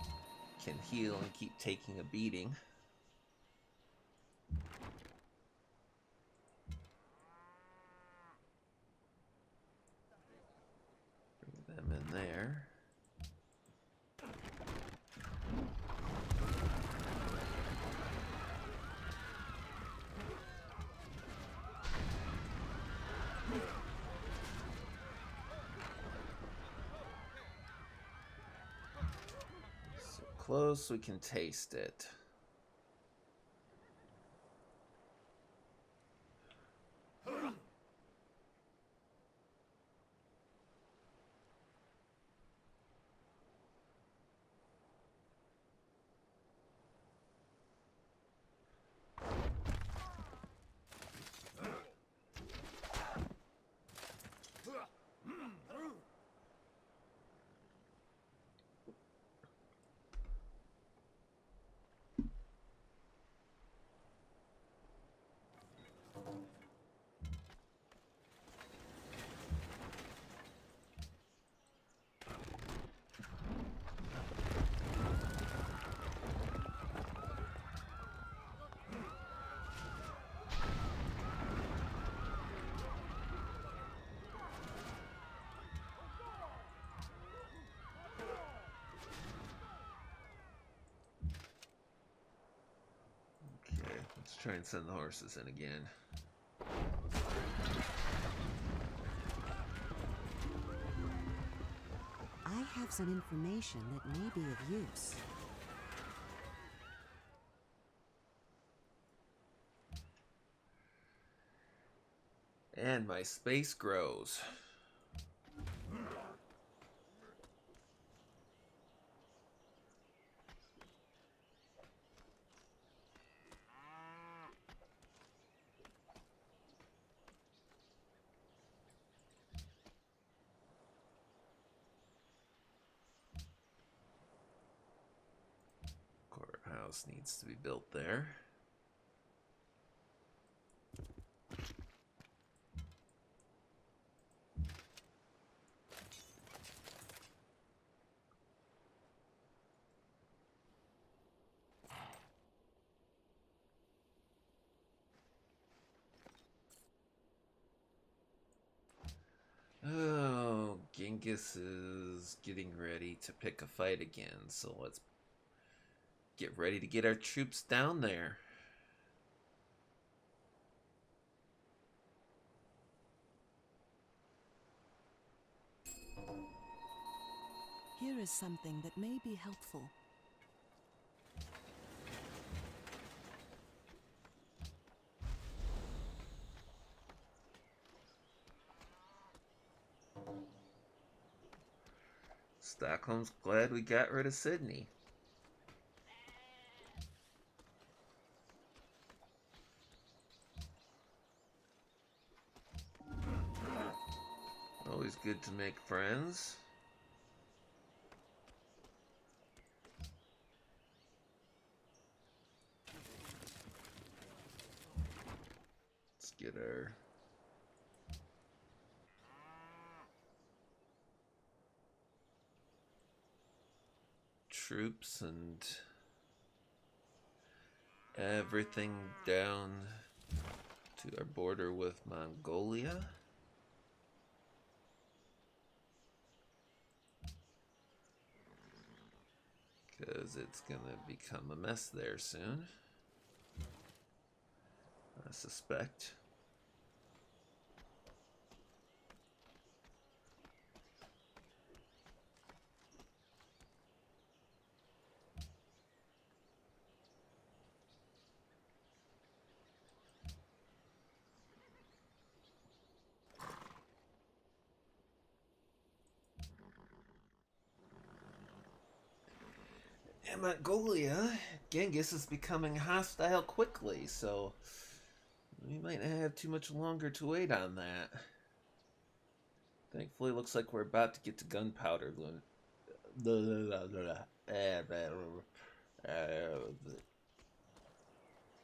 can heal and keep taking a beating. Bring them in there. close, we can taste it. Let's try and send the horses in again. I have some information that may be of use. And my space grows. Courthouse needs to be built there. Oh, Genghis is getting ready to pick a fight again, so let's get ready to get our troops down there. Here is something that may be helpful. Stockholm's glad we got rid of Sydney. Always good to make friends. Let's get our troops and everything down to our border with Mongolia. Because it's gonna become a mess there soon, I suspect. In Mongolia, Genghis is becoming hostile quickly, so we might not have too much longer to wait on that. Thankfully, looks like we're about to get to gunpowder.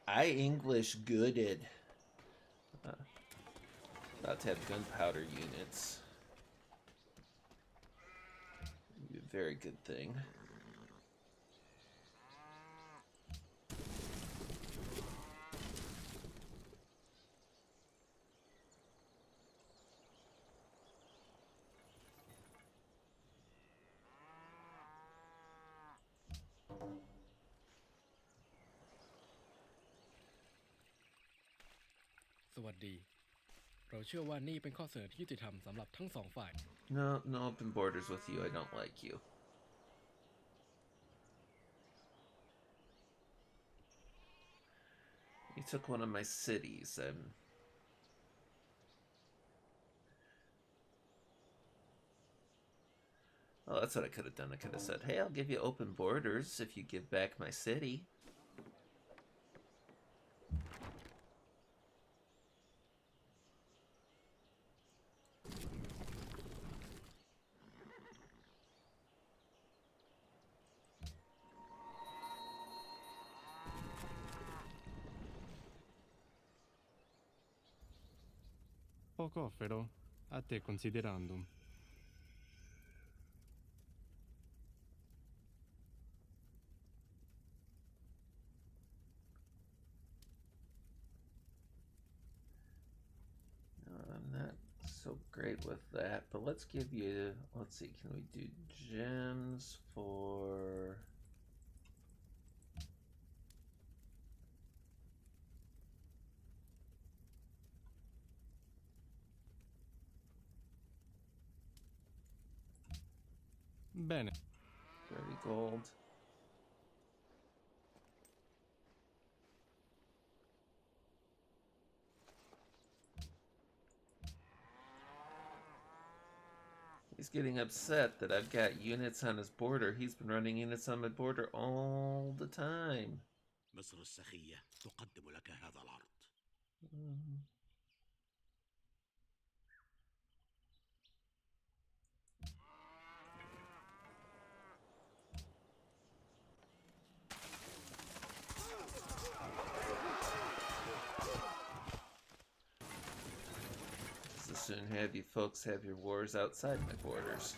I English gooded. About to have gunpowder units. Be a very good thing. No open borders with you. I don't like you. He took one of my cities. Oh, that's what I could have done. I could have said, hey, I'll give you open borders if you give back my city. Poco offero, a te considerandum. I'm not so great with that, but let's give you, let's see, can we do gems for... Bene. 30 gold. He's getting upset that I've got units on his border. He's been running units on my border all the time. مصر السخية تقدم لك هذا العرض. Just as soon have you folks have your wars outside my borders.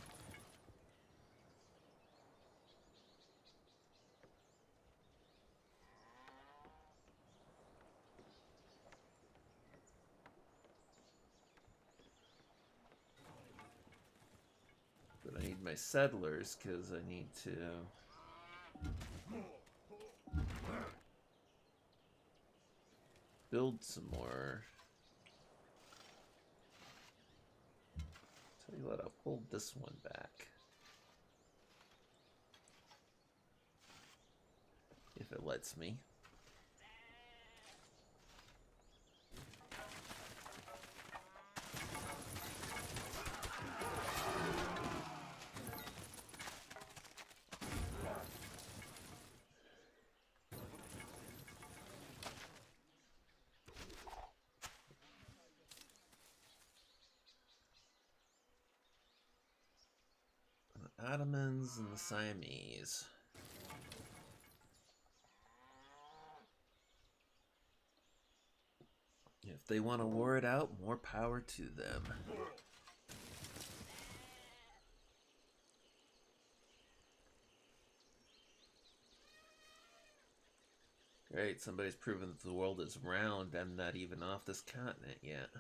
But I need my settlers because I need to build some more. Tell you what, I'll pull this one back. If it lets me. Ottomans and the Siamese. If they want to war it out, more power to them. Great, somebody's proven that the world is round. I'm not even off this continent yet.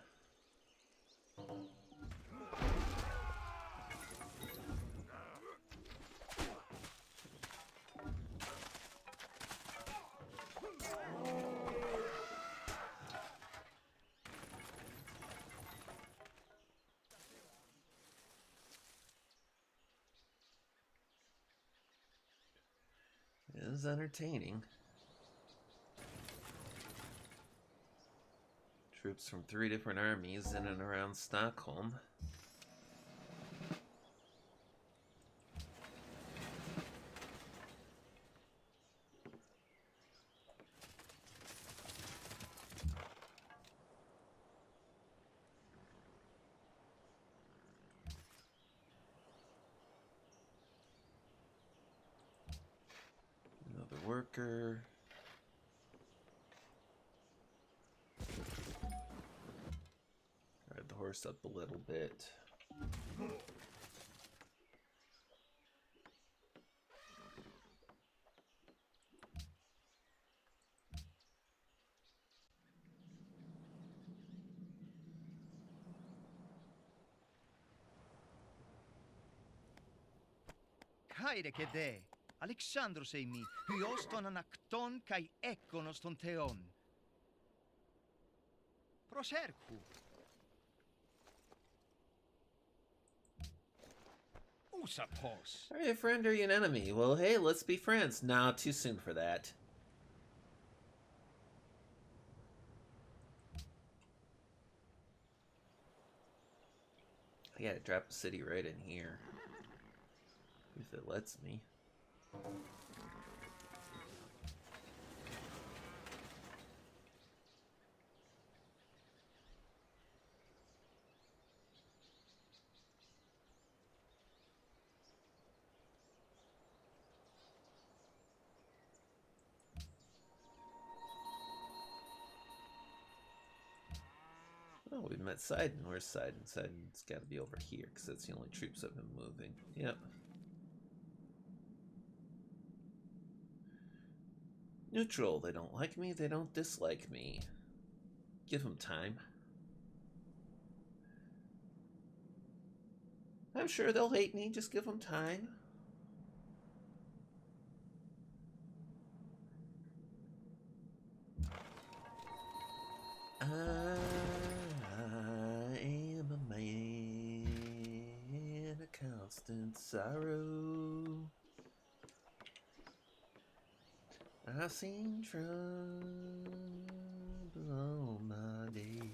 It is entertaining. Troops from 3 different armies in and around Stockholm. Another worker. Ride the horse up a little bit. Kaire che de, Alexandro sei mi, hyoston anakton kai ekonos ton theon. Proserku. Usapos. Are you a friend or are you an enemy? Well, hey, let's be friends. Nah, too soon for that. Yeah, drop a city right in here. If it lets me. Oh, we met Sidon. Where's Sidon? Sidon's got to be over here, because that's the only troops I've been moving. Yep. Neutral. They don't like me. They don't dislike me. Give them time. I'm sure they'll hate me. Just give them time. I am a man of constant sorrow. I've seen trouble all my days.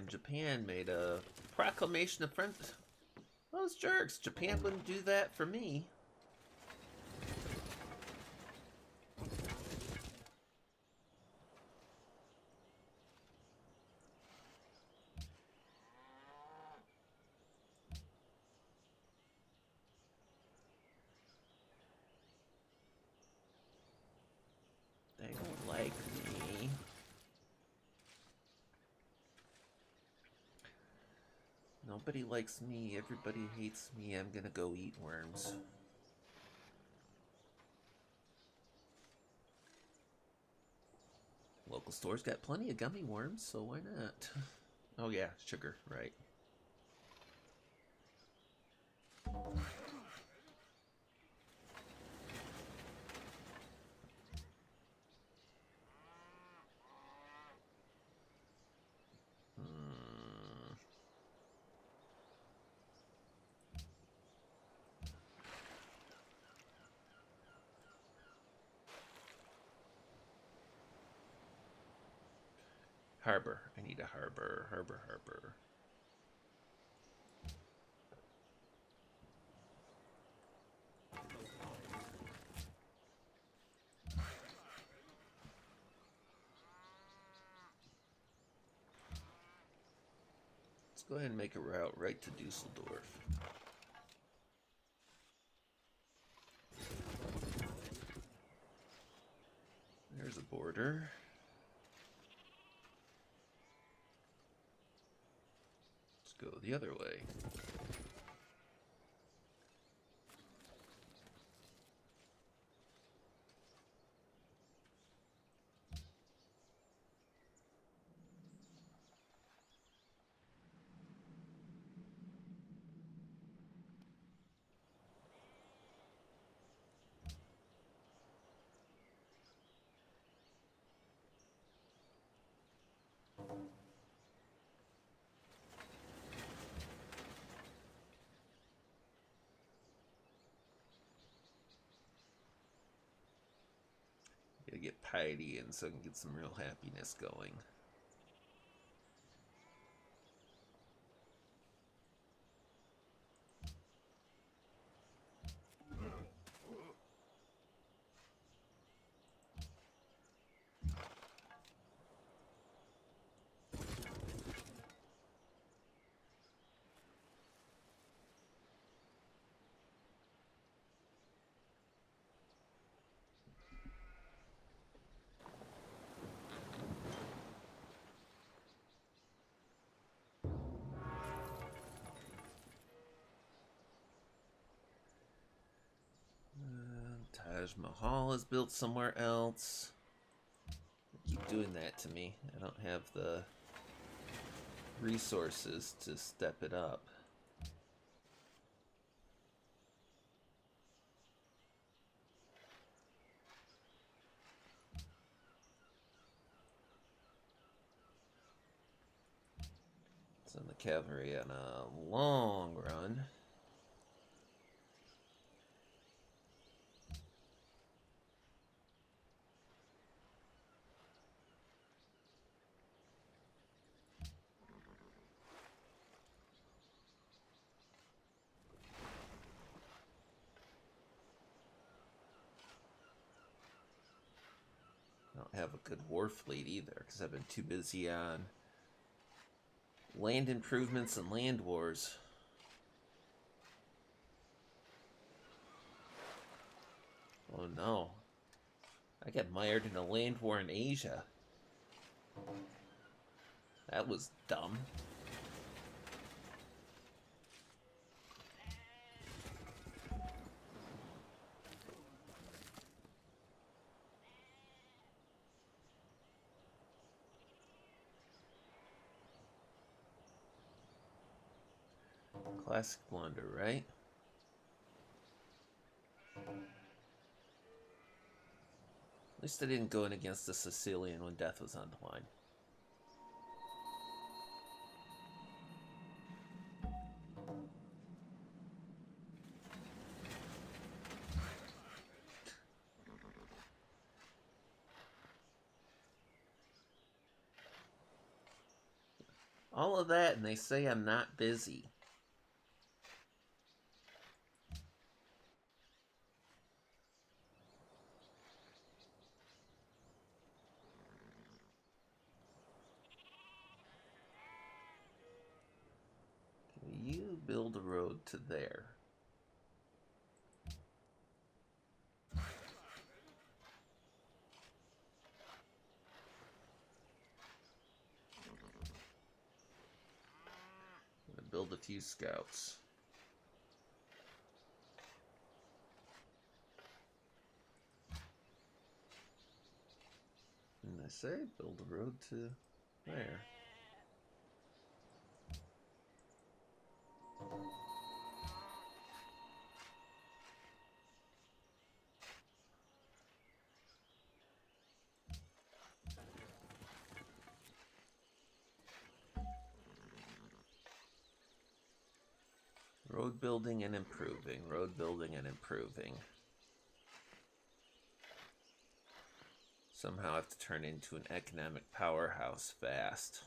Japan made a proclamation of friends. Those jerks. Japan wouldn't do that for me. They don't like me. Nobody likes me. Everybody hates me. I'm gonna go eat worms. Local store's got plenty of gummy worms, so why not? Oh yeah, sugar, right. Harbor. I need a harbor. Harbor. Let's go ahead and make a route right to Dusseldorf. There's a border. Let's go the other way. Gotta get piety in so I can get some real happiness going. Taj Mahal is built somewhere else. They keep doing that to me. I don't have the resources to step it up. Send the cavalry on a long run. I don't have a good war fleet either, because I've been too busy on land improvements and land wars. Oh no. I got mired in a land war in Asia. That was dumb. Classic blunder, right? At least I didn't go in against the Sicilian when death was on the line. All of that, and they say I'm not busy. Can you build a road to there? I'm gonna build a few scouts. And I say build a road to there. Road building and improving. Road building and improving. Somehow I have to turn into an economic powerhouse fast.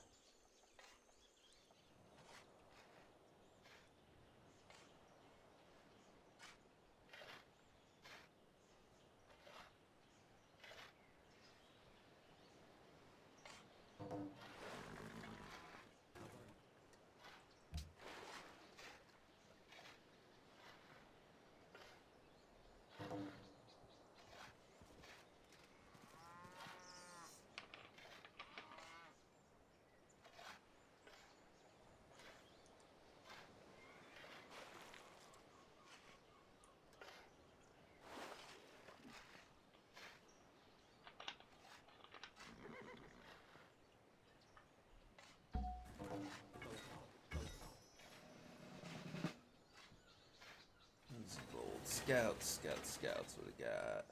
Bold scouts, scouts, what we got?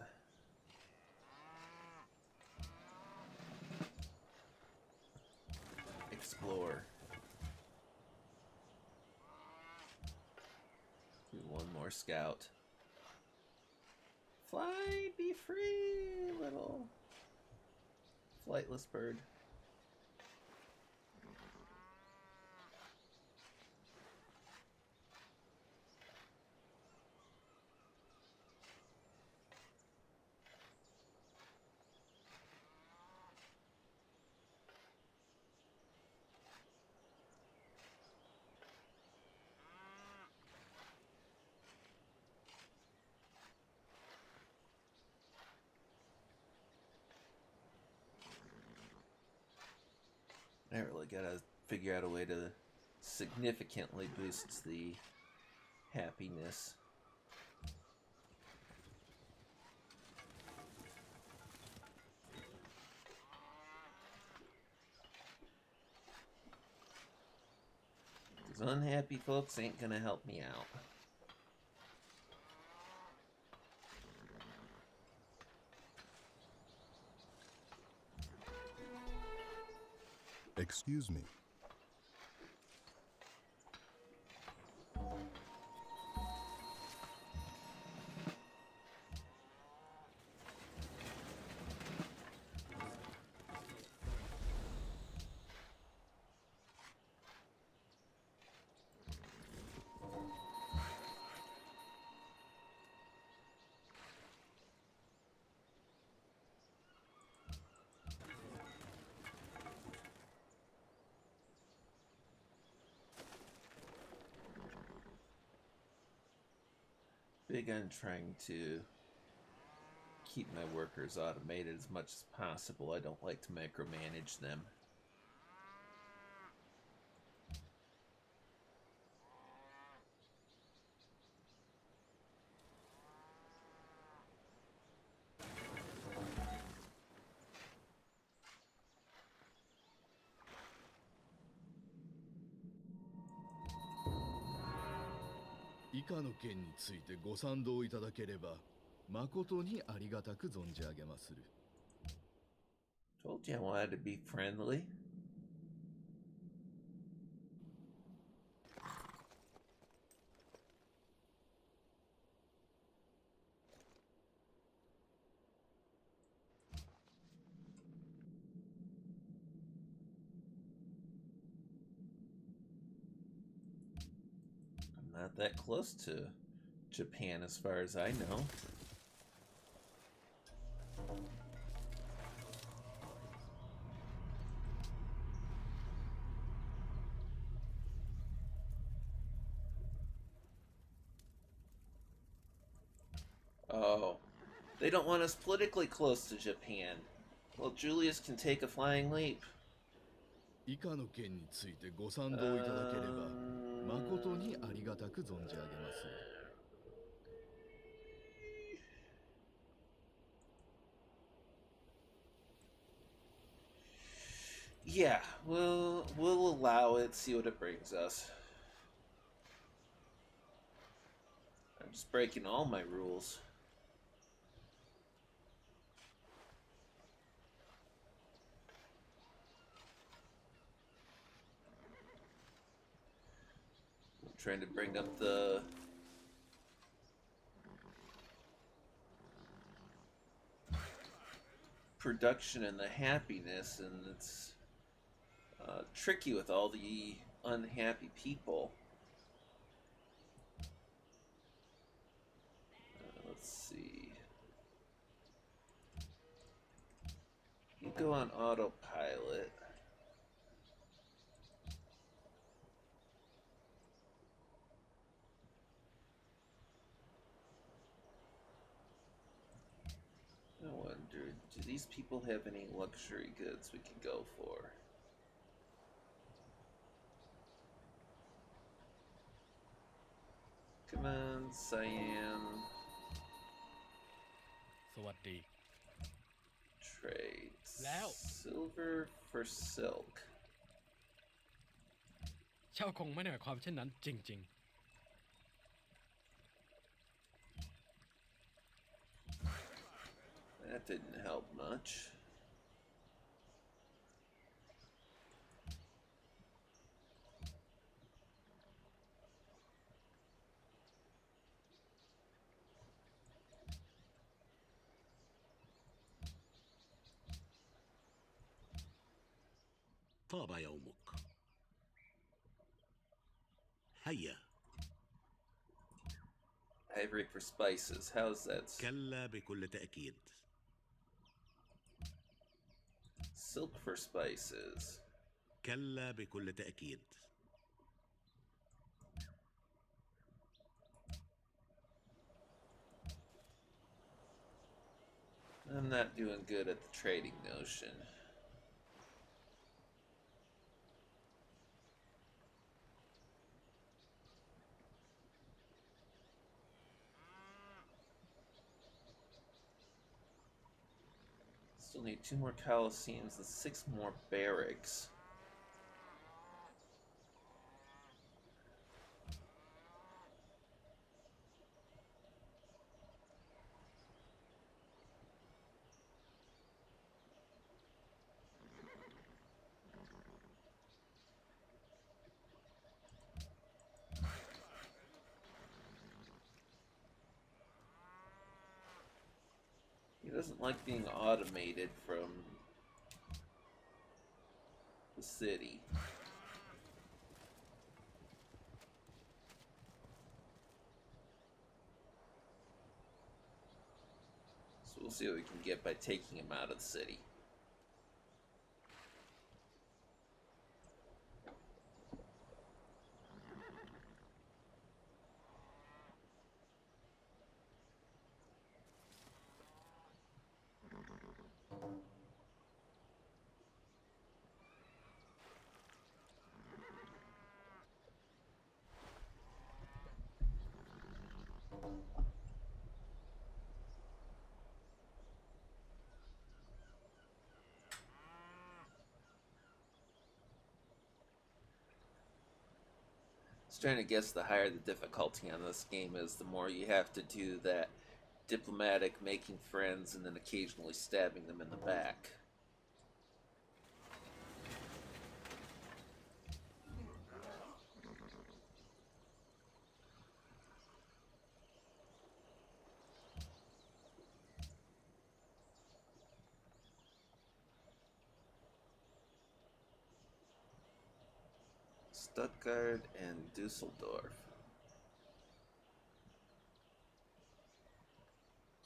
Explore. Do one more scout. Fly, be free, little flightless bird. I really gotta figure out a way to significantly boost the happiness. Because unhappy folks ain't gonna help me out. Excuse me. big on trying to keep my workers automated as much as possible. I don't like to micromanage them. Told you I wanted to be friendly. I'm not that close to Japan as far as I know. Oh, they don't want us politically close to Japan. Well, Julius can take a flying leap. Yeah, we'll allow it, see what it brings us. I'm just breaking all my rules. I'm trying to bring up the production and the happiness, and it's tricky with all the unhappy people. Let's see. You go on autopilot. I wonder, do these people have any luxury goods we can go for? Come on, Cyan. สวัสดี Trade. แล้ว Silver for silk. เจ้าคงไม่ได้หมายความเช่นนั้นจริง That didn't help much. طاب يومك. هيا. Ivory for spices. How's that? كلا بكل تأكيد. Silk for spices. كلا بكل تأكيد. I'm not doing good at the trading notion. Still need 2 more coliseums and 6 more barracks. He doesn't like being automated from the city. So we'll see what we can get by taking him out of the city. was trying to guess the higher the difficulty on this game is, the more you have to do that diplomatic, making friends, and then occasionally stabbing them in the back. Stuttgart and Dusseldorf.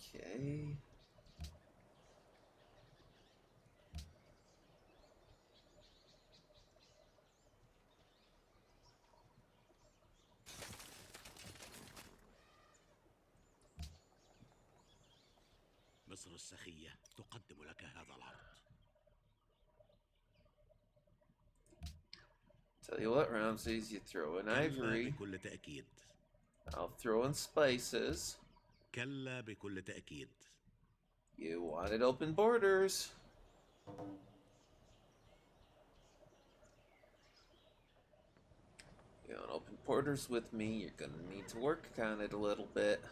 Okay. مصر السخية تقدم لك هذا العرض. Tell you what, Ramses, you throw in كلا ivory. بكل تأكيد. I'll throw in spices. كلا بكل تأكيد. You wanted open borders. You want open borders with me, you're gonna need to work on it a little bit.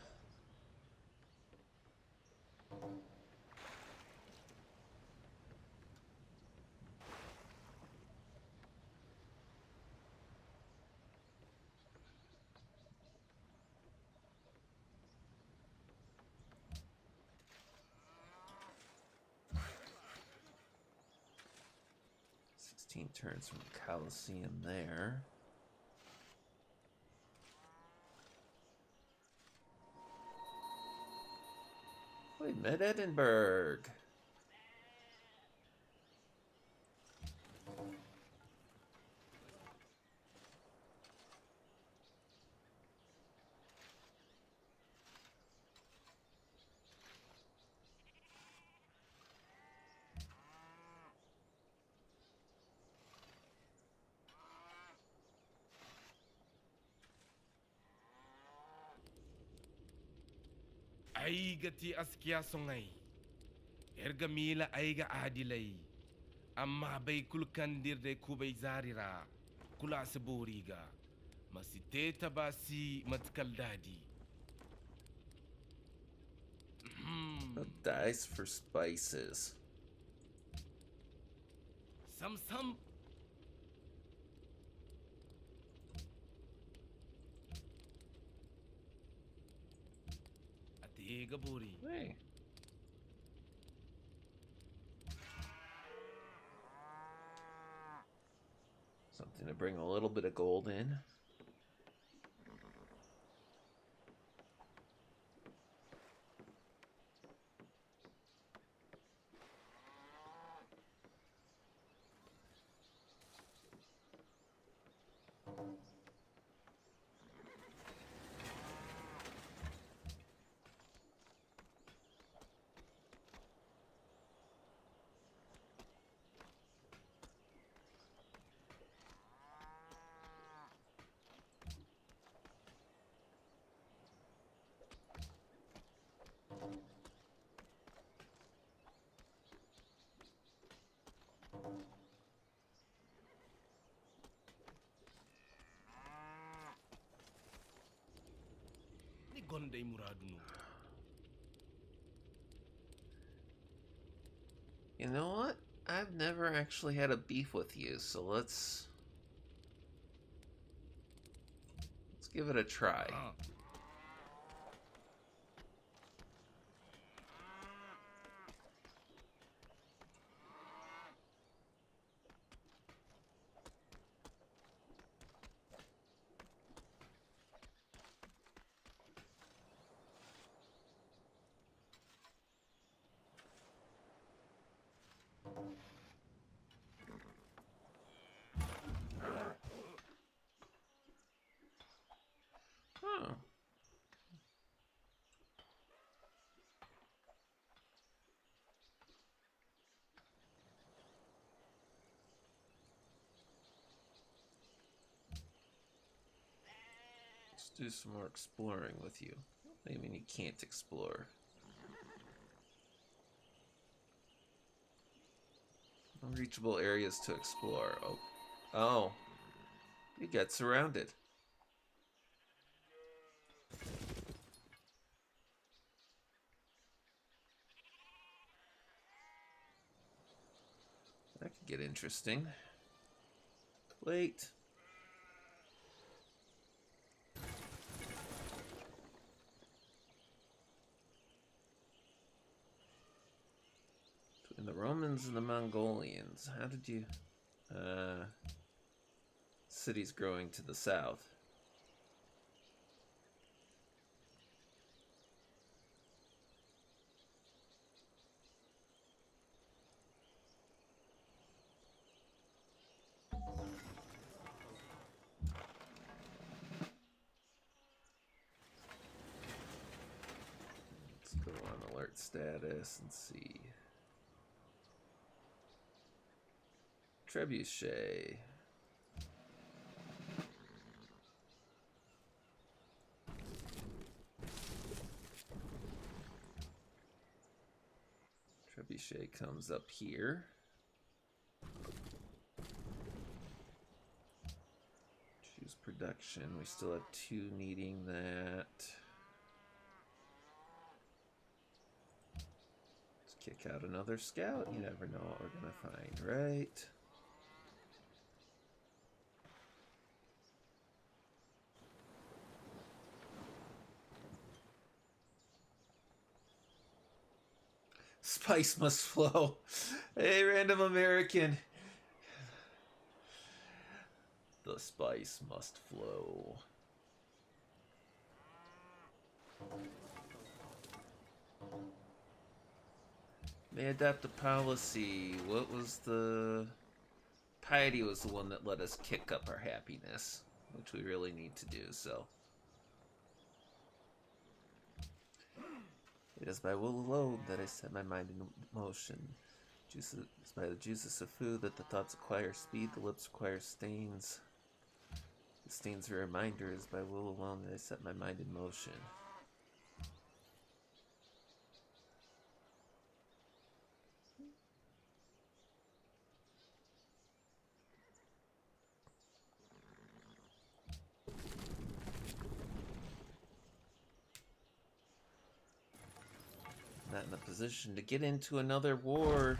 Turns from Colosseum there. We met Edinburgh. Aigati askia songai. Erga mila aiga adilai. Amma bai kulkandir de kubai zarira. Kula saburiga. Masiteta basi matkaldadi. No dice for spices. Some. Hey. Something to bring a little bit of gold in. You know what? I've never actually had a beef with you, so let's give it a try. Huh. Let's do some more exploring with you. I mean, you can't explore. Unreachable areas to explore. Oh. You get surrounded. to get interesting. Wait. Between the Romans and the Mongolians, how did you... cities growing to the south. Let's go on alert status and see. Trebuchet. Trebuchet comes up here. Choose production. We still have 2 needing that. Let's kick out another scout. You never know what we're gonna find, right? Spice must flow. Hey, random American. The spice must flow. May adopt a policy. What was the... Piety was the one that let us kick up our happiness, which we really need to do, so... It is by will alone that I set my mind in motion. It is by the juices of food that the thoughts acquire speed, the lips acquire stains. The stains are a reminder. It is by will alone that I set my mind in motion. Not in a position to get into another war.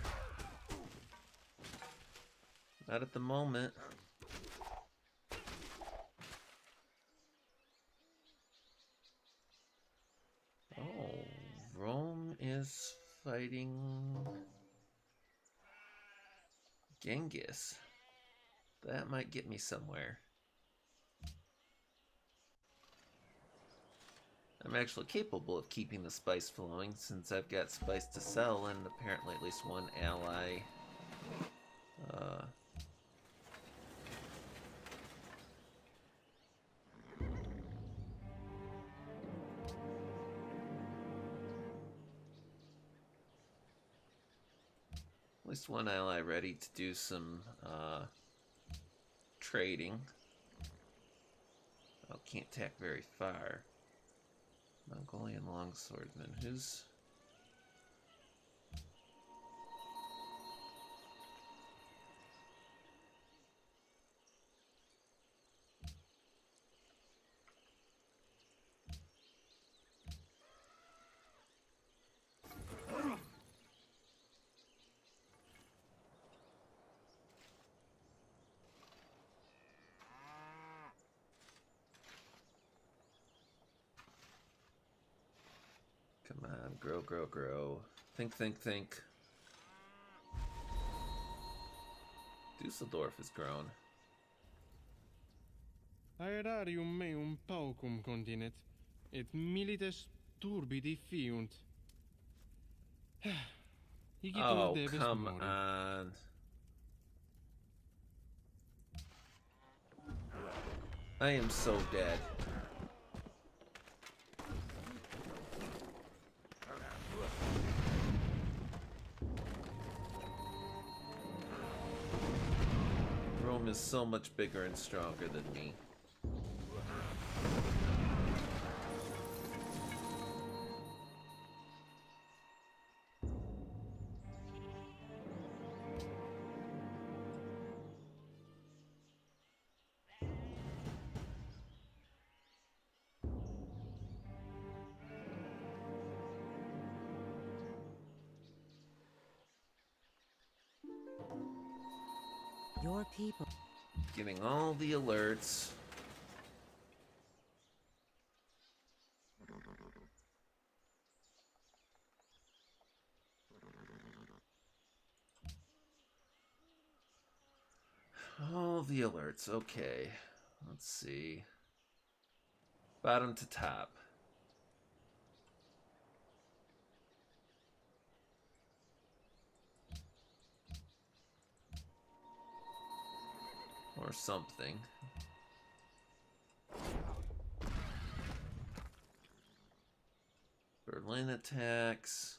Not at the moment. Oh, Rome is fighting Genghis. That might get me somewhere. I'm actually capable of keeping the spice flowing since I've got spice to sell and apparently at least one ally. At least one ally ready to do some trading. Oh, can't tack very far. Mongolian longswordman. Who's... Come on, grow, grow, grow. Think, think, think. Dusseldorf has grown. Aerarium meum paucum continet, et milites turbidi fiunt. Oh, come on. I am so dead. Rome is so much bigger and stronger than me. Your people. Getting all the alerts. All the alerts, okay. Let's see. Bottom to top. Or something. Berlin attacks.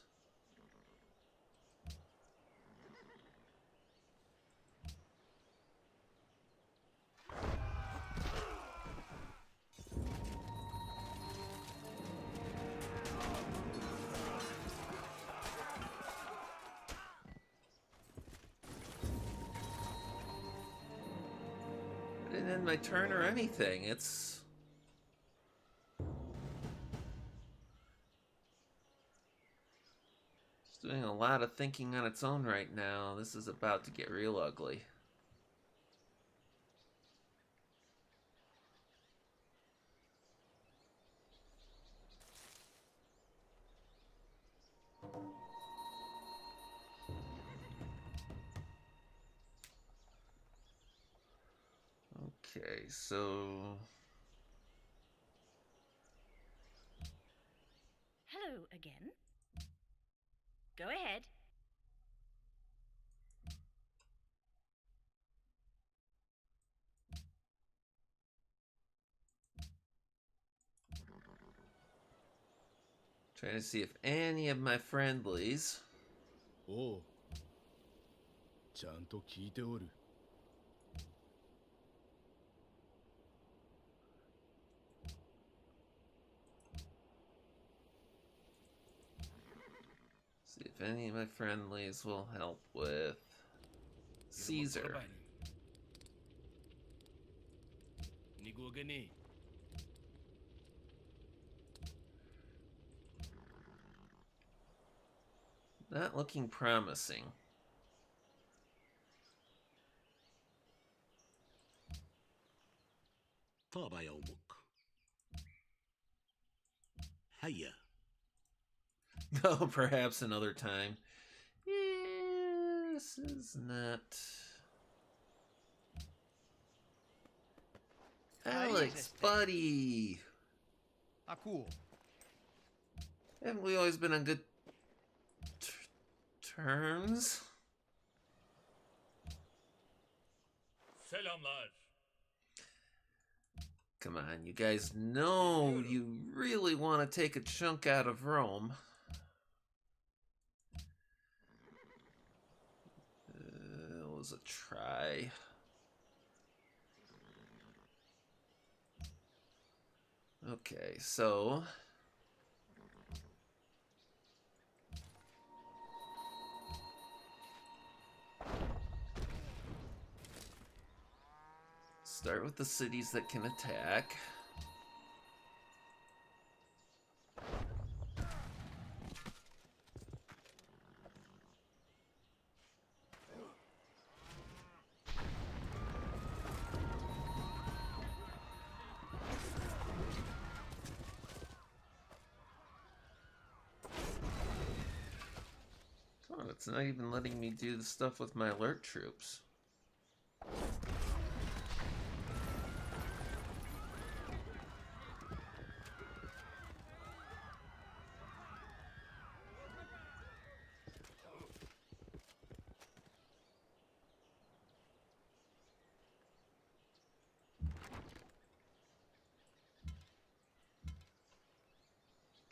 I didn't end my turn or anything. It's doing a lot of thinking on its own right now. This is about to get real ugly. Okay, so Hello again. Go ahead. trying to see if any of my friendlies おう。ちゃんと聞いておる。see if any of my friendlies will help with Caesar. Nigo gani. Not looking promising. طاب يومك. هيا. Oh, perhaps another time. This is not... Alex, buddy! Cool. Haven't we always been on good terms? Selamlar. Come on, you guys know you really want to take a chunk out of Rome. It was a try. Okay, so... start with the cities that can attack. Oh, it's not even letting me do the stuff with my alert troops.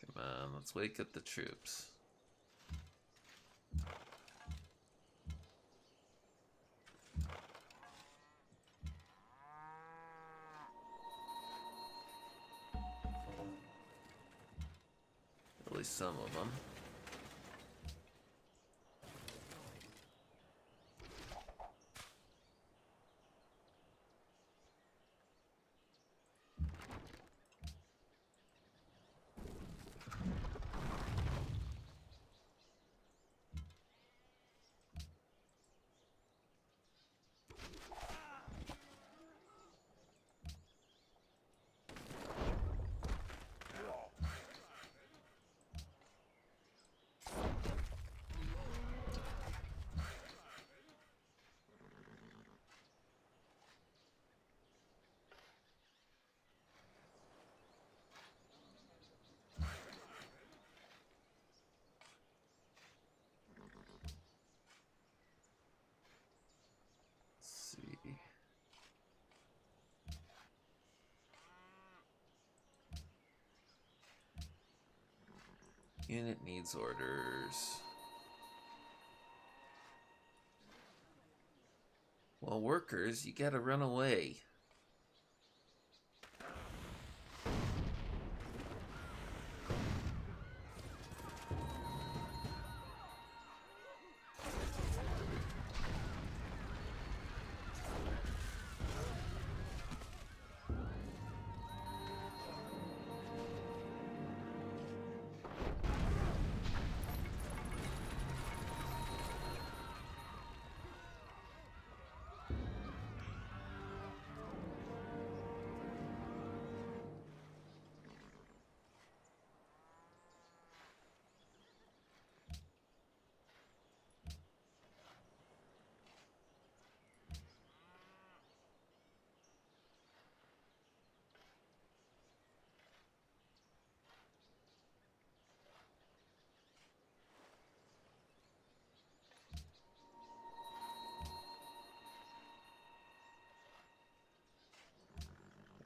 Come on, let's wake up the troops. At least some of them. Unit needs orders. Well, workers, you gotta run away.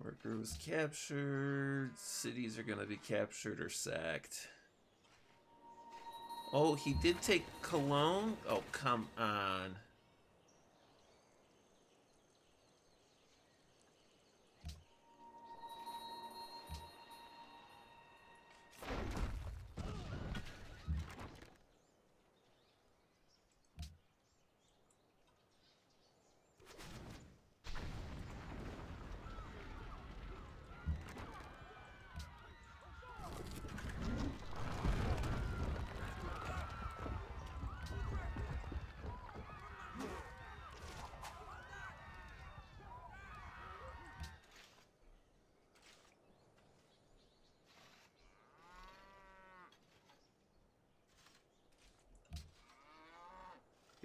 Worker was captured. Cities are gonna be captured or sacked. Oh, he did take Cologne? Oh, come on.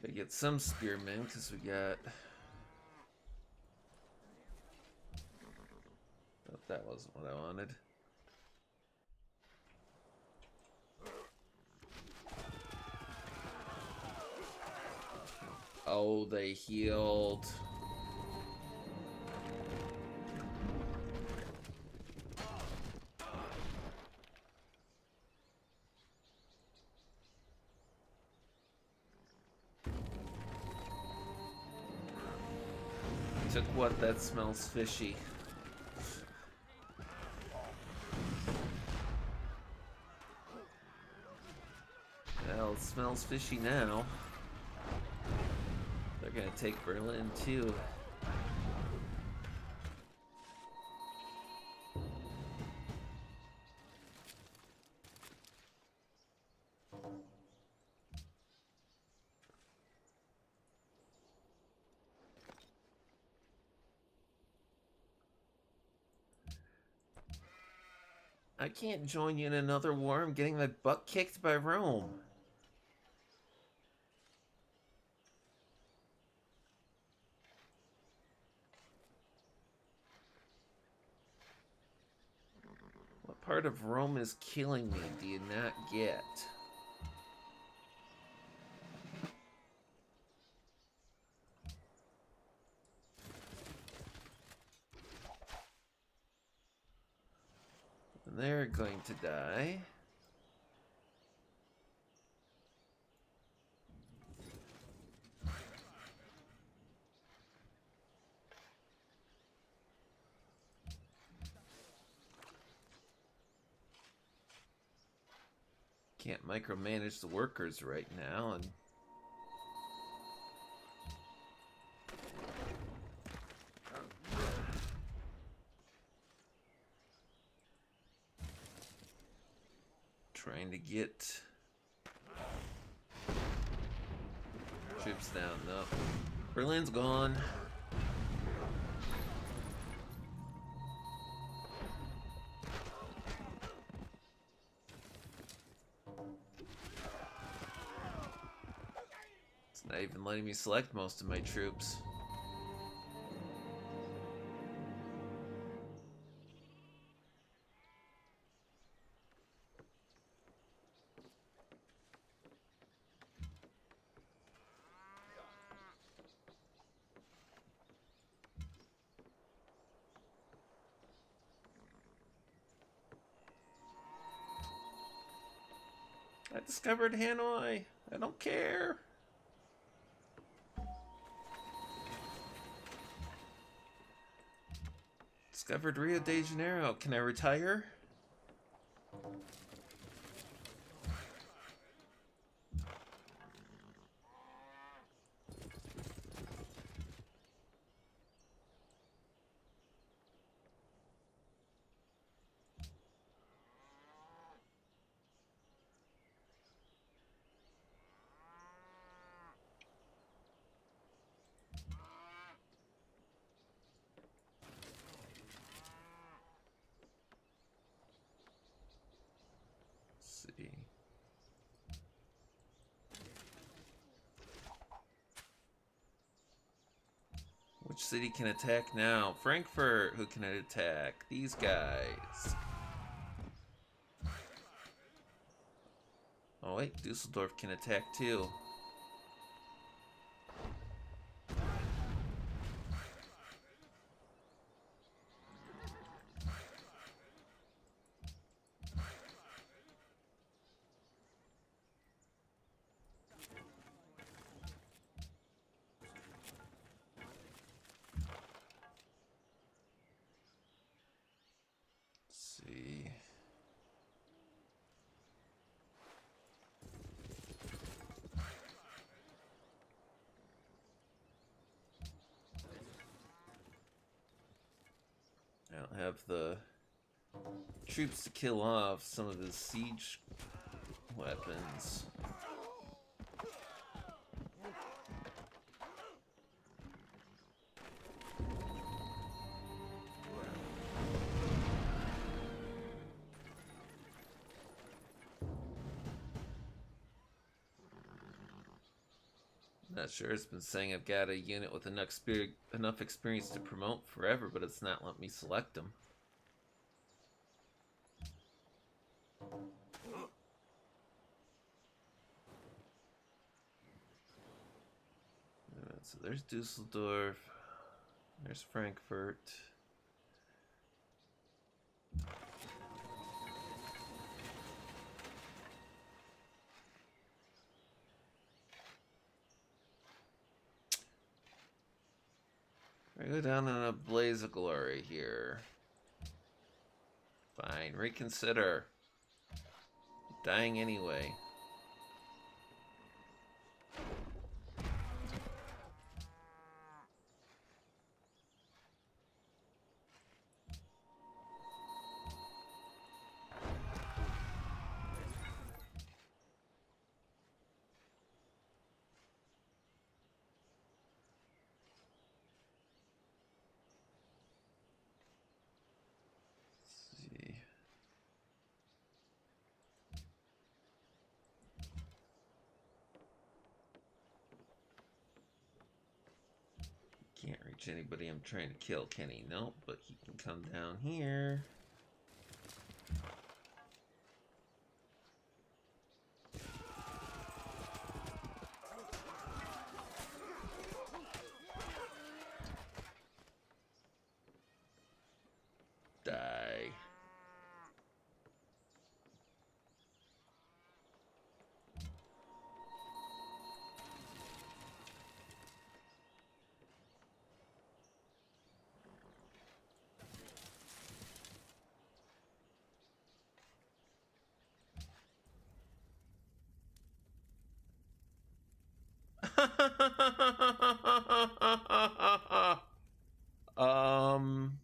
Gotta get some spearmen because we got. Oh, that wasn't what I wanted. Oh, they healed. Took what? That smells fishy. Well, it smells fishy now. They're gonna take Berlin too. I can't join you in another war. I'm getting my butt kicked by Rome. What part of Rome is killing me do you not get? They're going to die. Can't micromanage the workers right now, and trying to get troops down. No, Berlin's gone. It's not even letting me select most of my troops. I discovered Hanoi. I don't care. Discovered Rio de Janeiro. Can I retire? See. Which city can attack now? Frankfurt. Who can I attack? These guys. Oh wait, Dusseldorf can attack too. See. I don't have the troops to kill off some of his siege weapons. Not sure. It's been saying I've got a unit with enough experience to promote forever, but it's not letting me select them. So there's Dusseldorf. There's Frankfurt. I go down in a blaze of glory here. Fine, reconsider. Dying anyway. Can't reach anybody I'm trying to kill, can he? Nope, but he can come down here. Die. um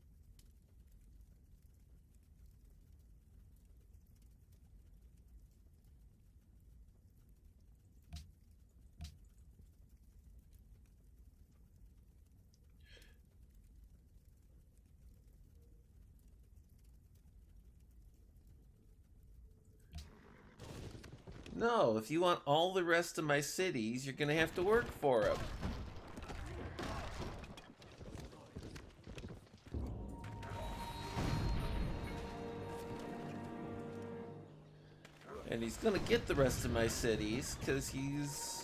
No, if you want all the rest of my cities, you're gonna have to work for them. And he's gonna get the rest of my cities because he's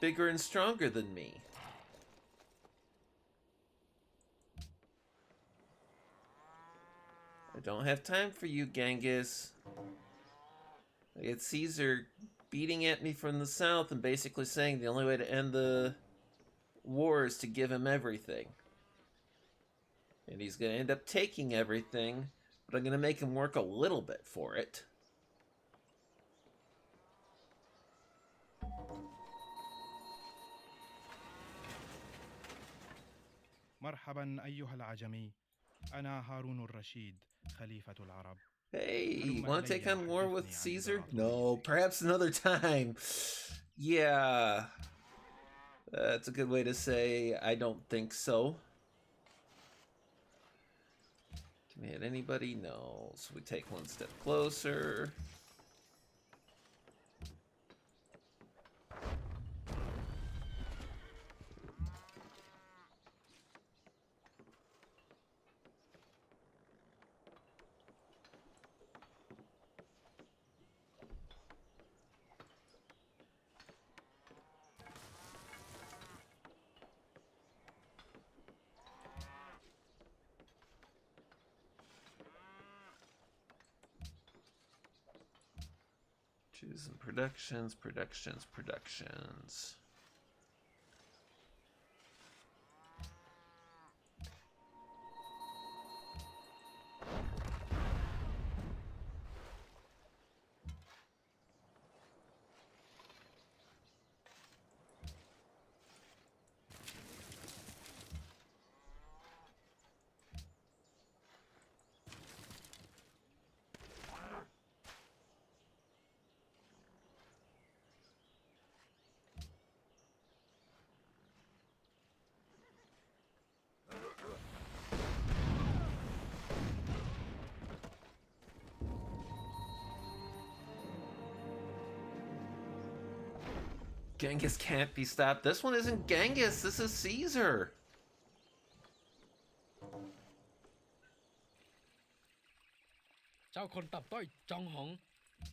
bigger and stronger than me. I don't have time for you, Genghis. It's Caesar beating at me from the south and basically saying the only way to end the war is to give him everything. And he's going to end up taking everything, but I'm going to make him work a little bit for it. مرحبا أيها العجمي. أنا هارون الرشيد خليفة العرب. Hey, want to take on war with Caesar? No, perhaps another time. Yeah, that's a good way to say I don't think so. Can we hit anybody? No. So we take one step closer. Choose some productions. Genghis can't be stopped. This one isn't Genghis, this is Caesar.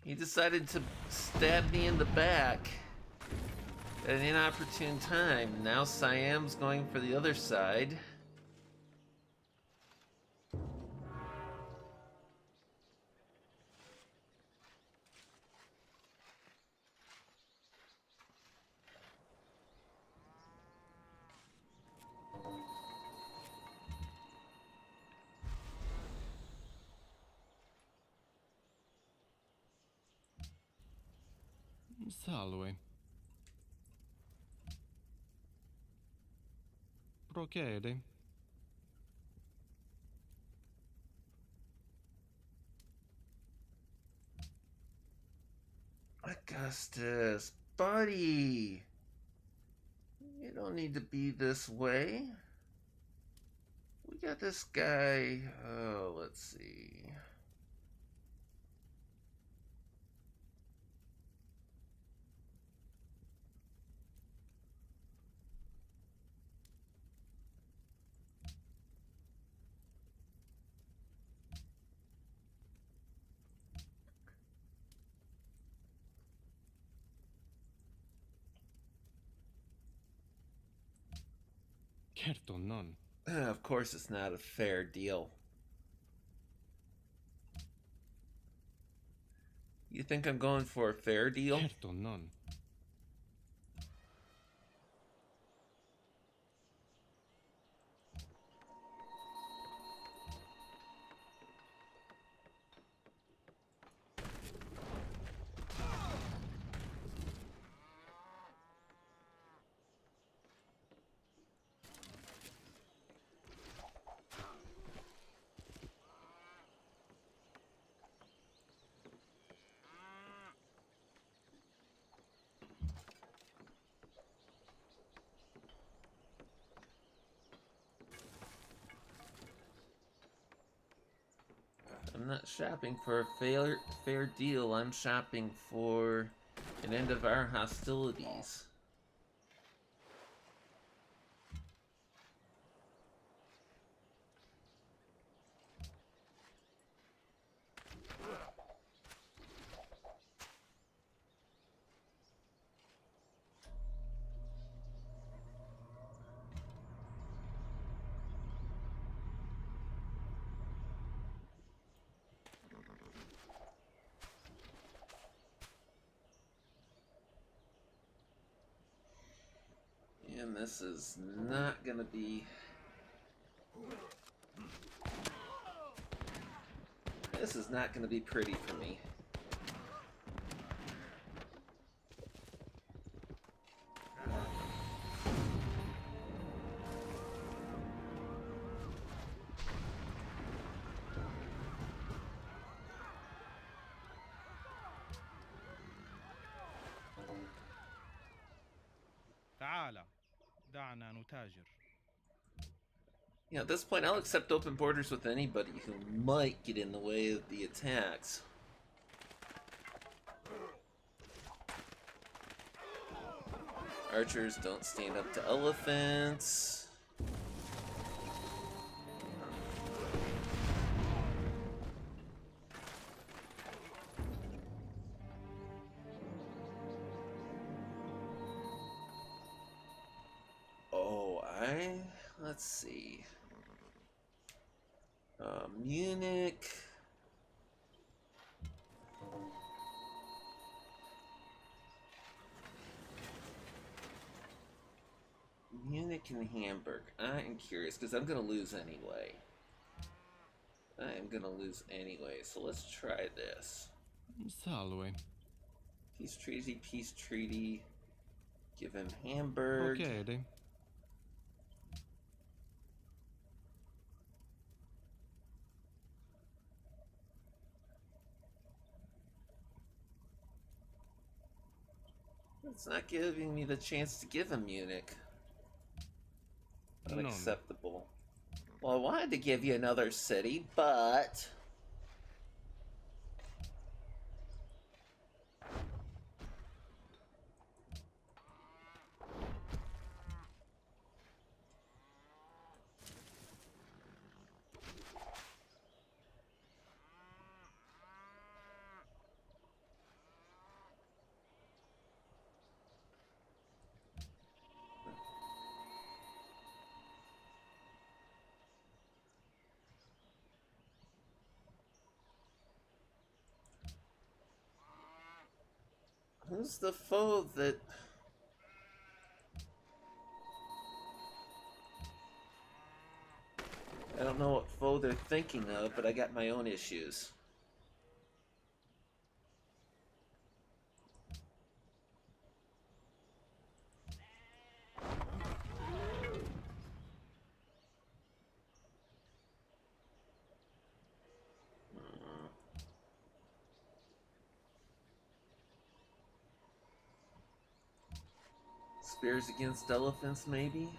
He decided to stab me in the back at an inopportune time. Now Siam's going for the other side. Salve. Procede. Augustus, buddy. You don't need to be this way. We got this guy. Oh, let's see. Of course it's not a fair deal. You think I'm going for a fair deal? I'm not shopping for a fair deal. I'm shopping for an end of our hostilities. And this is not gonna be... This is not gonna be pretty for me. تعال دعنا نتاجر. At this point, I'll accept open borders with anybody who might get in the way of the attacks. Archers don't stand up to elephants. Let's see. Munich. Munich and Hamburg. I am curious because I'm gonna lose anyway. So let's try this. Salve. Peace treaty, peace treaty. Give him Hamburg. Procede. It's not giving me the chance to give him Munich. Unacceptable. Well, I wanted to give you another city, but... Who's the foe that... I don't know what foe they're thinking of, but I got my own issues. Spears against elephants, maybe?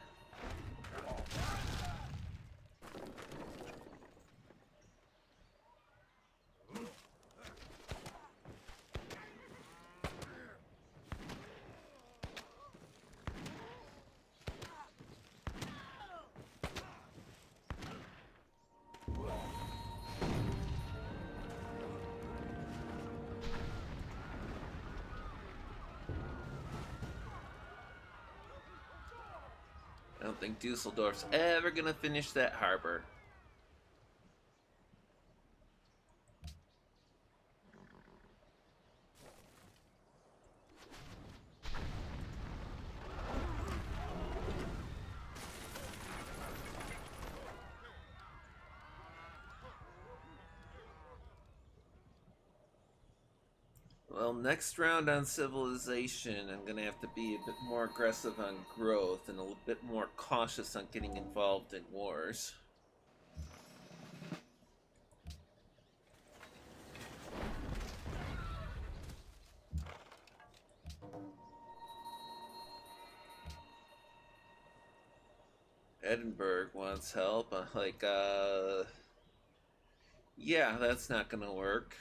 I don't think Dusseldorf's ever gonna finish that harbor. Well, next round on civilization, I'm gonna have to be a bit more aggressive on growth and a little bit more cautious on getting involved in wars. Edinburgh wants help. I'm like, yeah, that's not gonna work.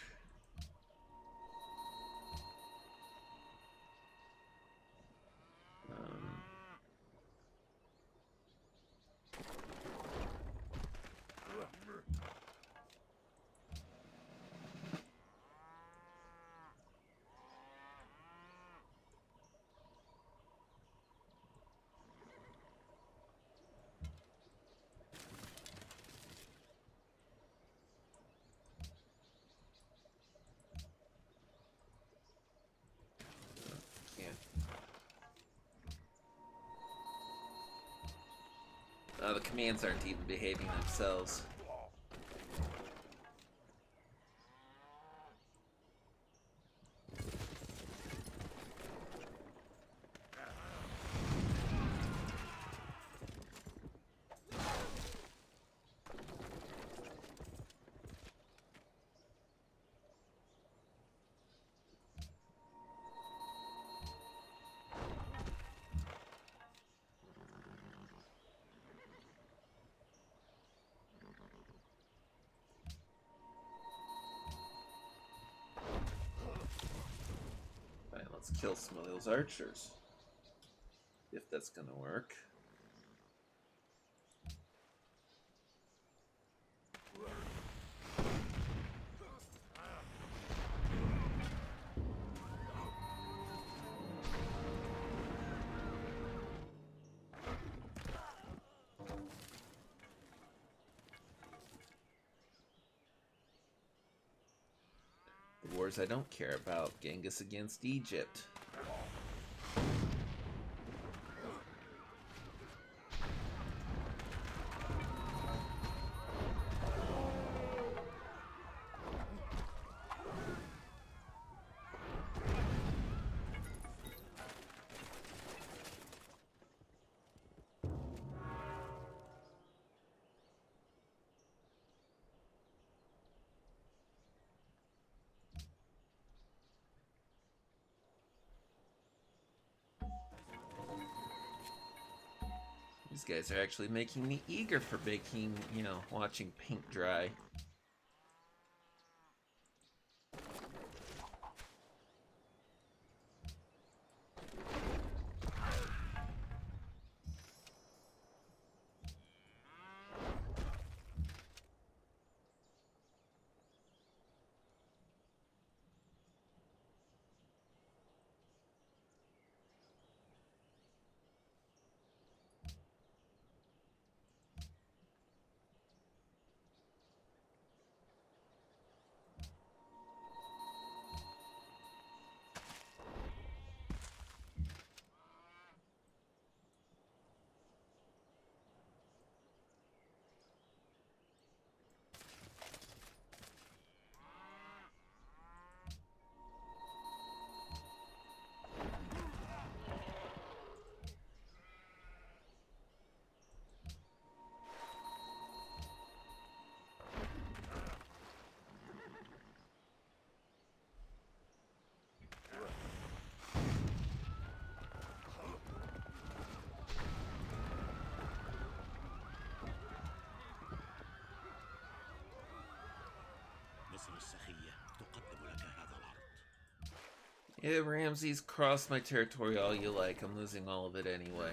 The commands aren't even behaving themselves. Let's kill some of those archers. If that's gonna work. The wars I don't care about. Genghis against Egypt. These guys are actually making me eager for baking, you know, watching paint dry. Yeah, Ramses, cross my territory all you like. I'm losing all of it anyway.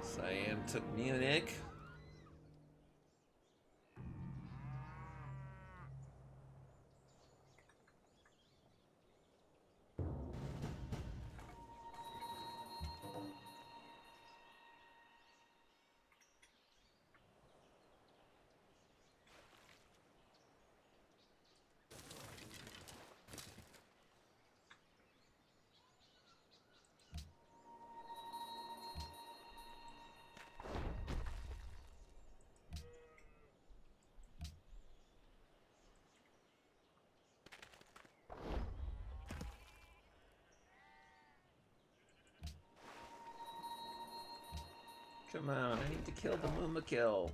Siam took Munich. Come on, I need to kill the Mumakil.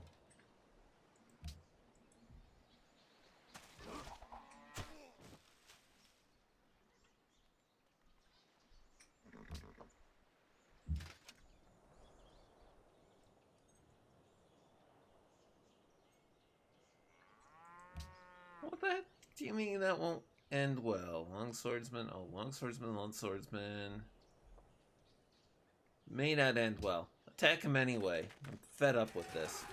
What the heck do you mean that won't end well? Long swordsman, oh, long swordsman. May not end well. Attack him anyway. I'm fed up with this.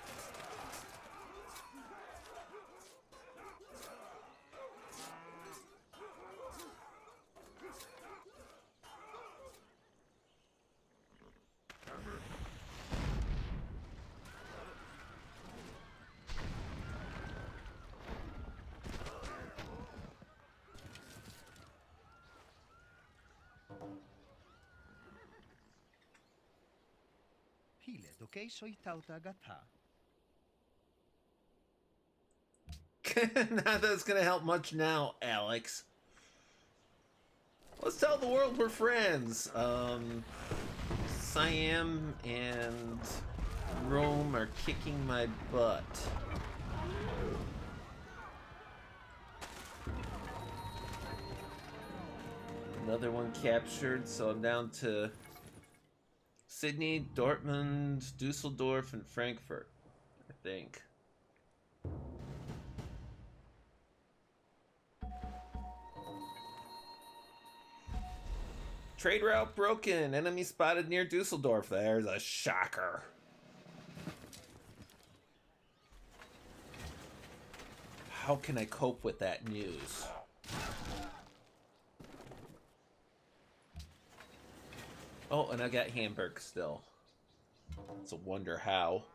Tile, okay? Soy tauta gata. Not that it's gonna help much now, Alex. Let's tell the world we're friends. Siam and Rome are kicking my butt. Another one captured, so I'm down to Sydney, Dortmund, Dusseldorf, and Frankfurt, I think. Trade route broken. Enemy spotted near Dusseldorf. There's a shocker. How can I cope with that news? Oh, and I got Hamburg still. It's a wonder how.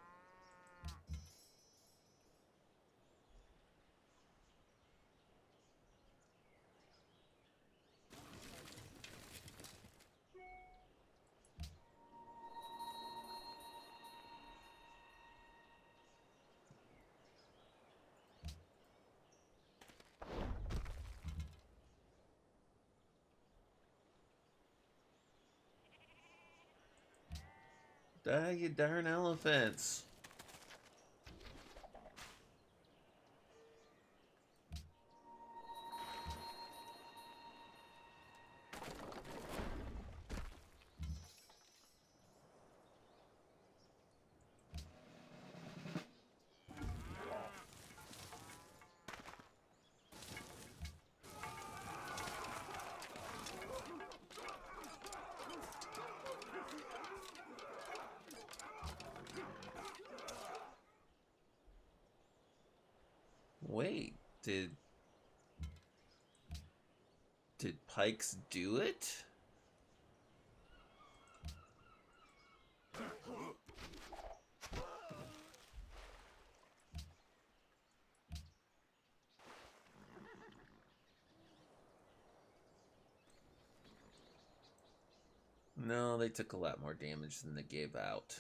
Die, you darn elephants. Wait, did Pikes do it? No, they took a lot more damage than they gave out.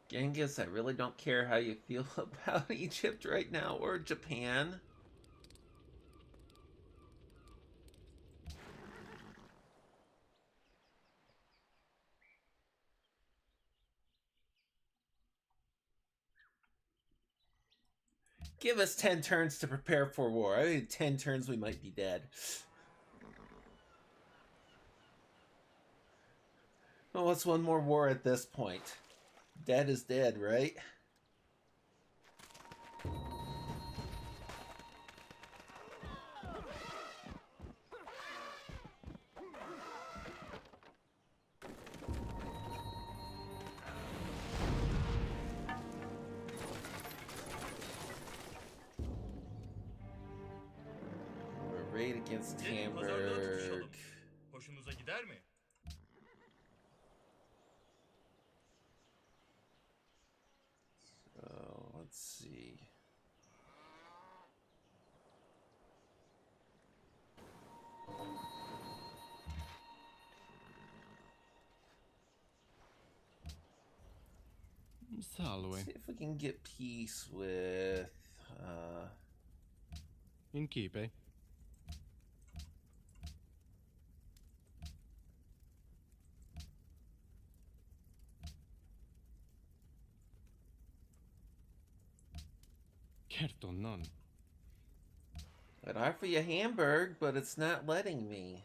Genghis, I really don't care how you feel about Egypt right now, or Japan. Give us 10 turns to prepare for war. I think 10 turns we might be dead. Well, what's one more war at this point? Dead is dead, right? We're raid against Gelin pazarlığa tutuşalım. Hamburg. Hoşunuza gider mi? So, let's see. Salve. See if we can get peace with Inkeep. Certo non. I'd offer you Hamburg, but it's not letting me.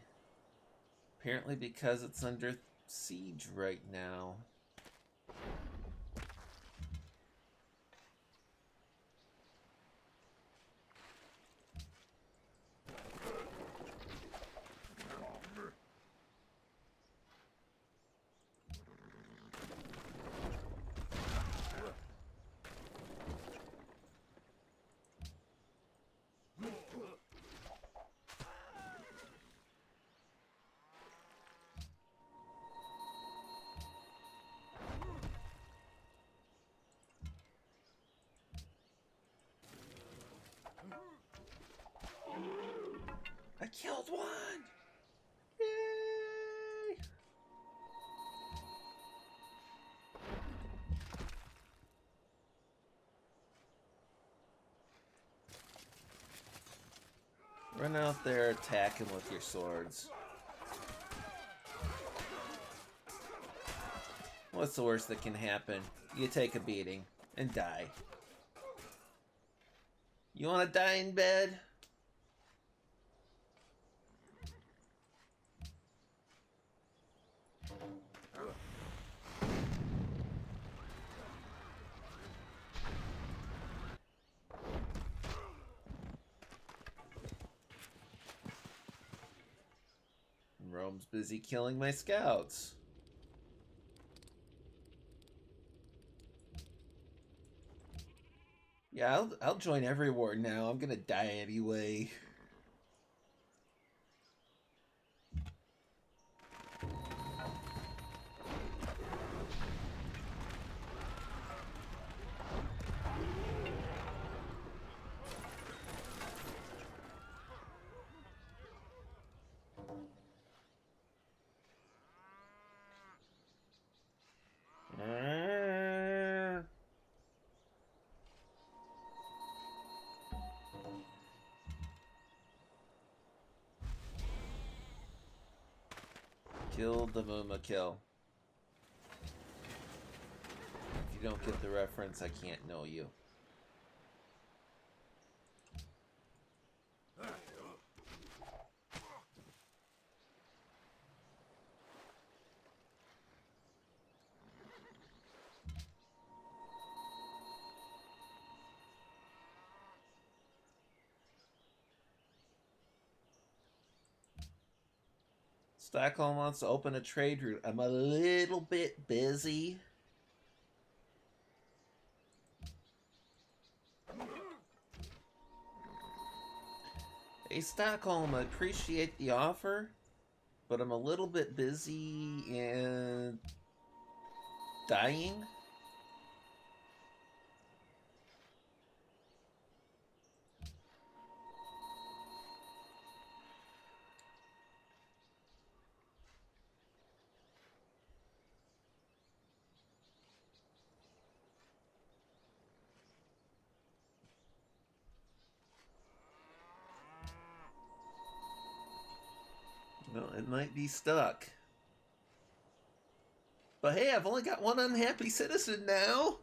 Apparently because it's under siege right now. killed one! Yay! Run out there, attack him with your swords. What's the worst that can happen? You take a beating and die. You want to die in bed? Rome's busy killing my scouts. Yeah, I'll join every war now. I'm gonna die anyway. Kill the Muma kill. If you don't get the reference, I can't know you. Stockholm wants to open a trade route. I'm a little bit busy. Hey, Stockholm, I appreciate the offer, but I'm a little bit busy and dying. Well, it might be stuck. But hey, I've only got one unhappy citizen now.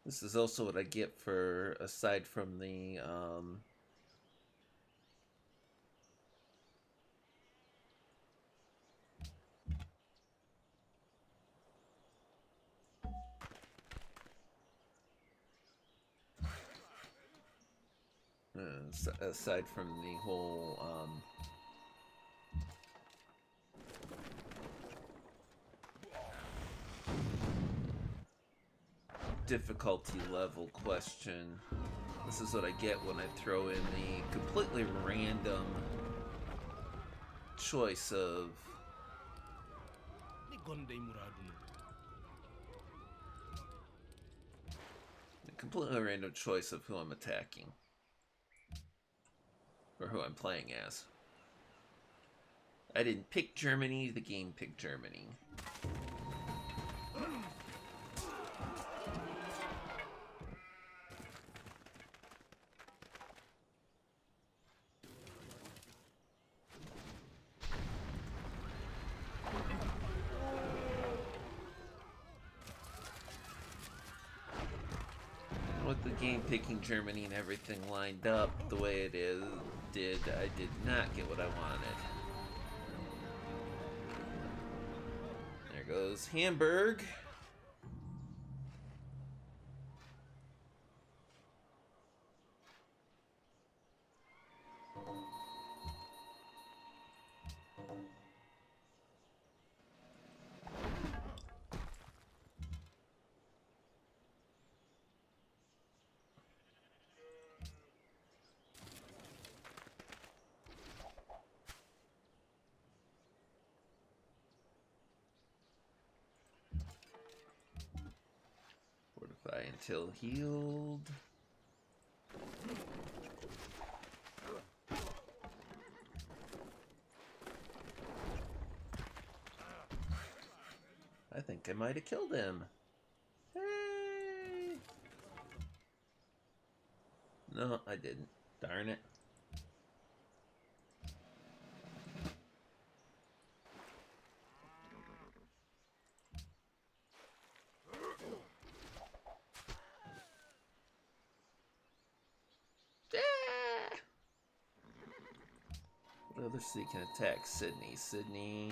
This is also what I get for, aside from the, aside from the whole, difficulty level question. This is what I get when I throw in the completely random choice of who I'm attacking or who I'm playing as. I didn't pick Germany, the game picked Germany. With the game picking Germany and everything lined up the way it did, I did not get what I wanted. There goes Hamburg. Try until healed. I think I might have killed him. Hey! No, I didn't. Darn it. What other city can attack Sydney? Sydney.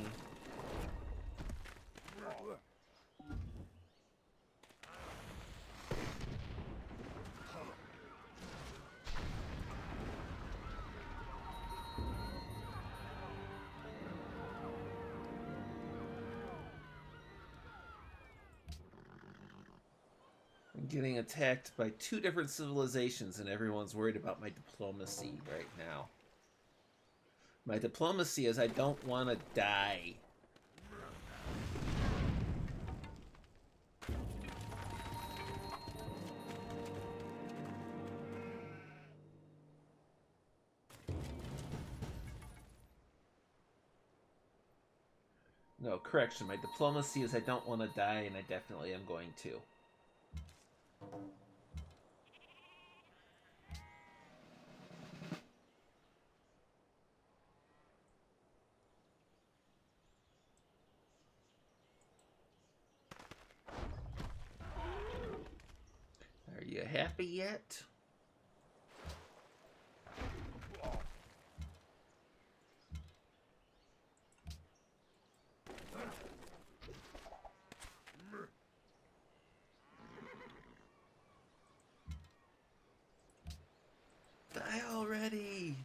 I'm getting attacked by 2 different civilizations and everyone's worried about my diplomacy right now. My diplomacy is I don't want to die. No, correction. My diplomacy is I don't want to die, and I definitely am going to. Are you happy yet? Die already!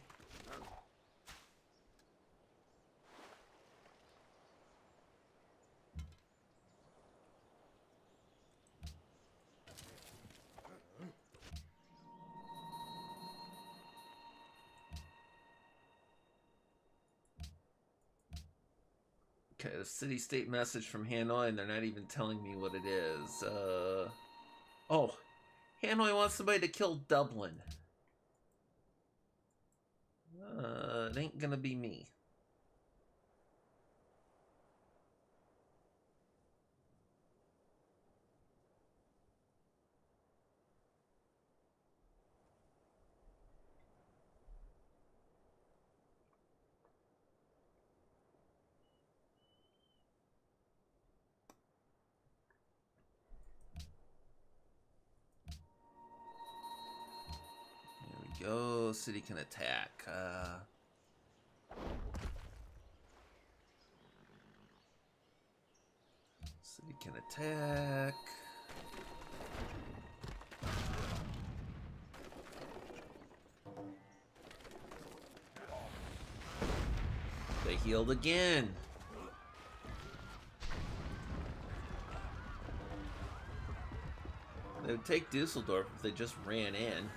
Okay, the city-state message from Hanoi, and they're not even telling me what it is. Oh, Hanoi wants somebody to kill Dublin. It ain't gonna be me. There we go. City can attack. City can attack. They healed again. They would take Dusseldorf if they just ran in.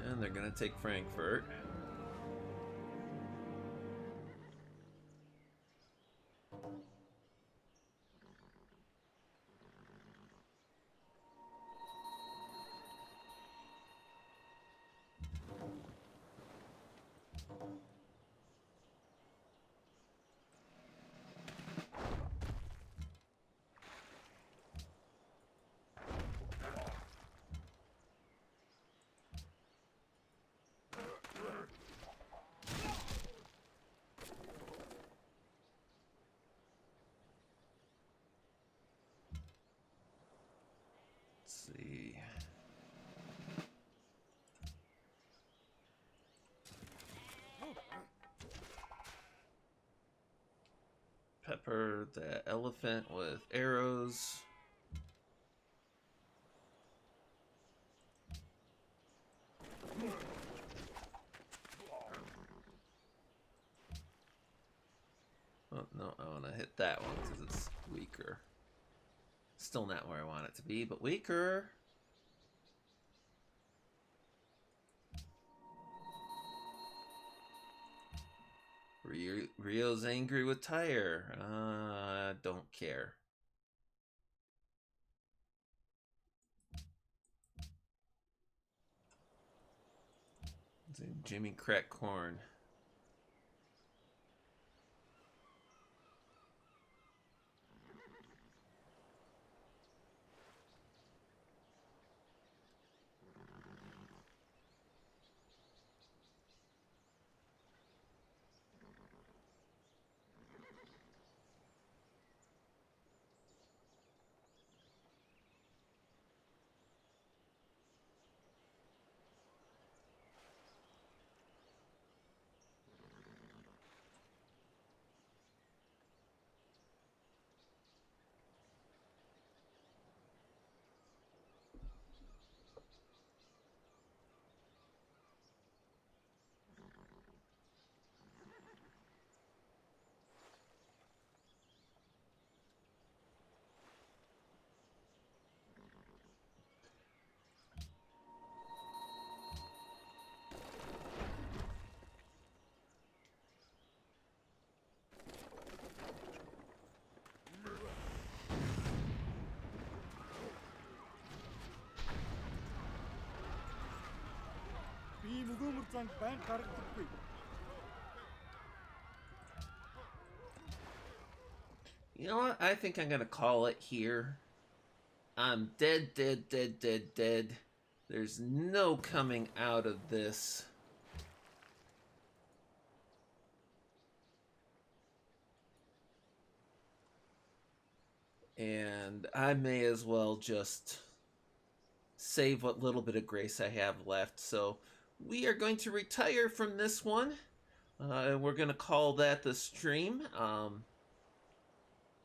And they're gonna take Frankfurt. See. Pepper the elephant with arrows. Oh, no, I want to hit that one because it's weaker. Still not where I want it to be, but weaker. Rio's angry with Tyre. Don't care. Jimmy crack corn. You know what? I think I'm gonna call it here. I'm dead. There's no coming out of this. And I may as well just save what little bit of grace I have left. So we are going to retire from this one. And we're going to call that the stream.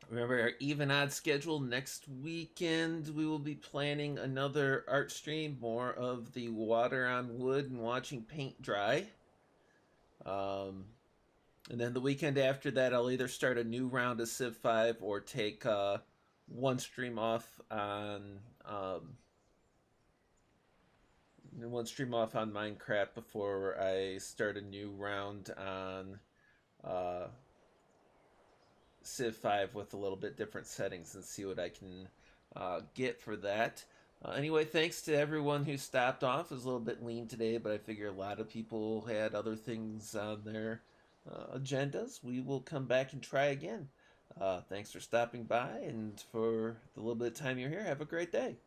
Remember our even odd schedule. Next weekend we will be planning another art stream, more of the water on wood and watching paint dry. And then the weekend after that I'll either start a new round of Civ 5 or take one stream off on Minecraft before I start a new round on Civ 5 with a little bit different settings and see what I can get for that. Anyway, thanks to everyone who stopped off. It was a little bit lean today, but I figure a lot of people had other things on their agendas. We will come back and try again. Thanks for stopping by, and for the little bit of time you're here, have a great day.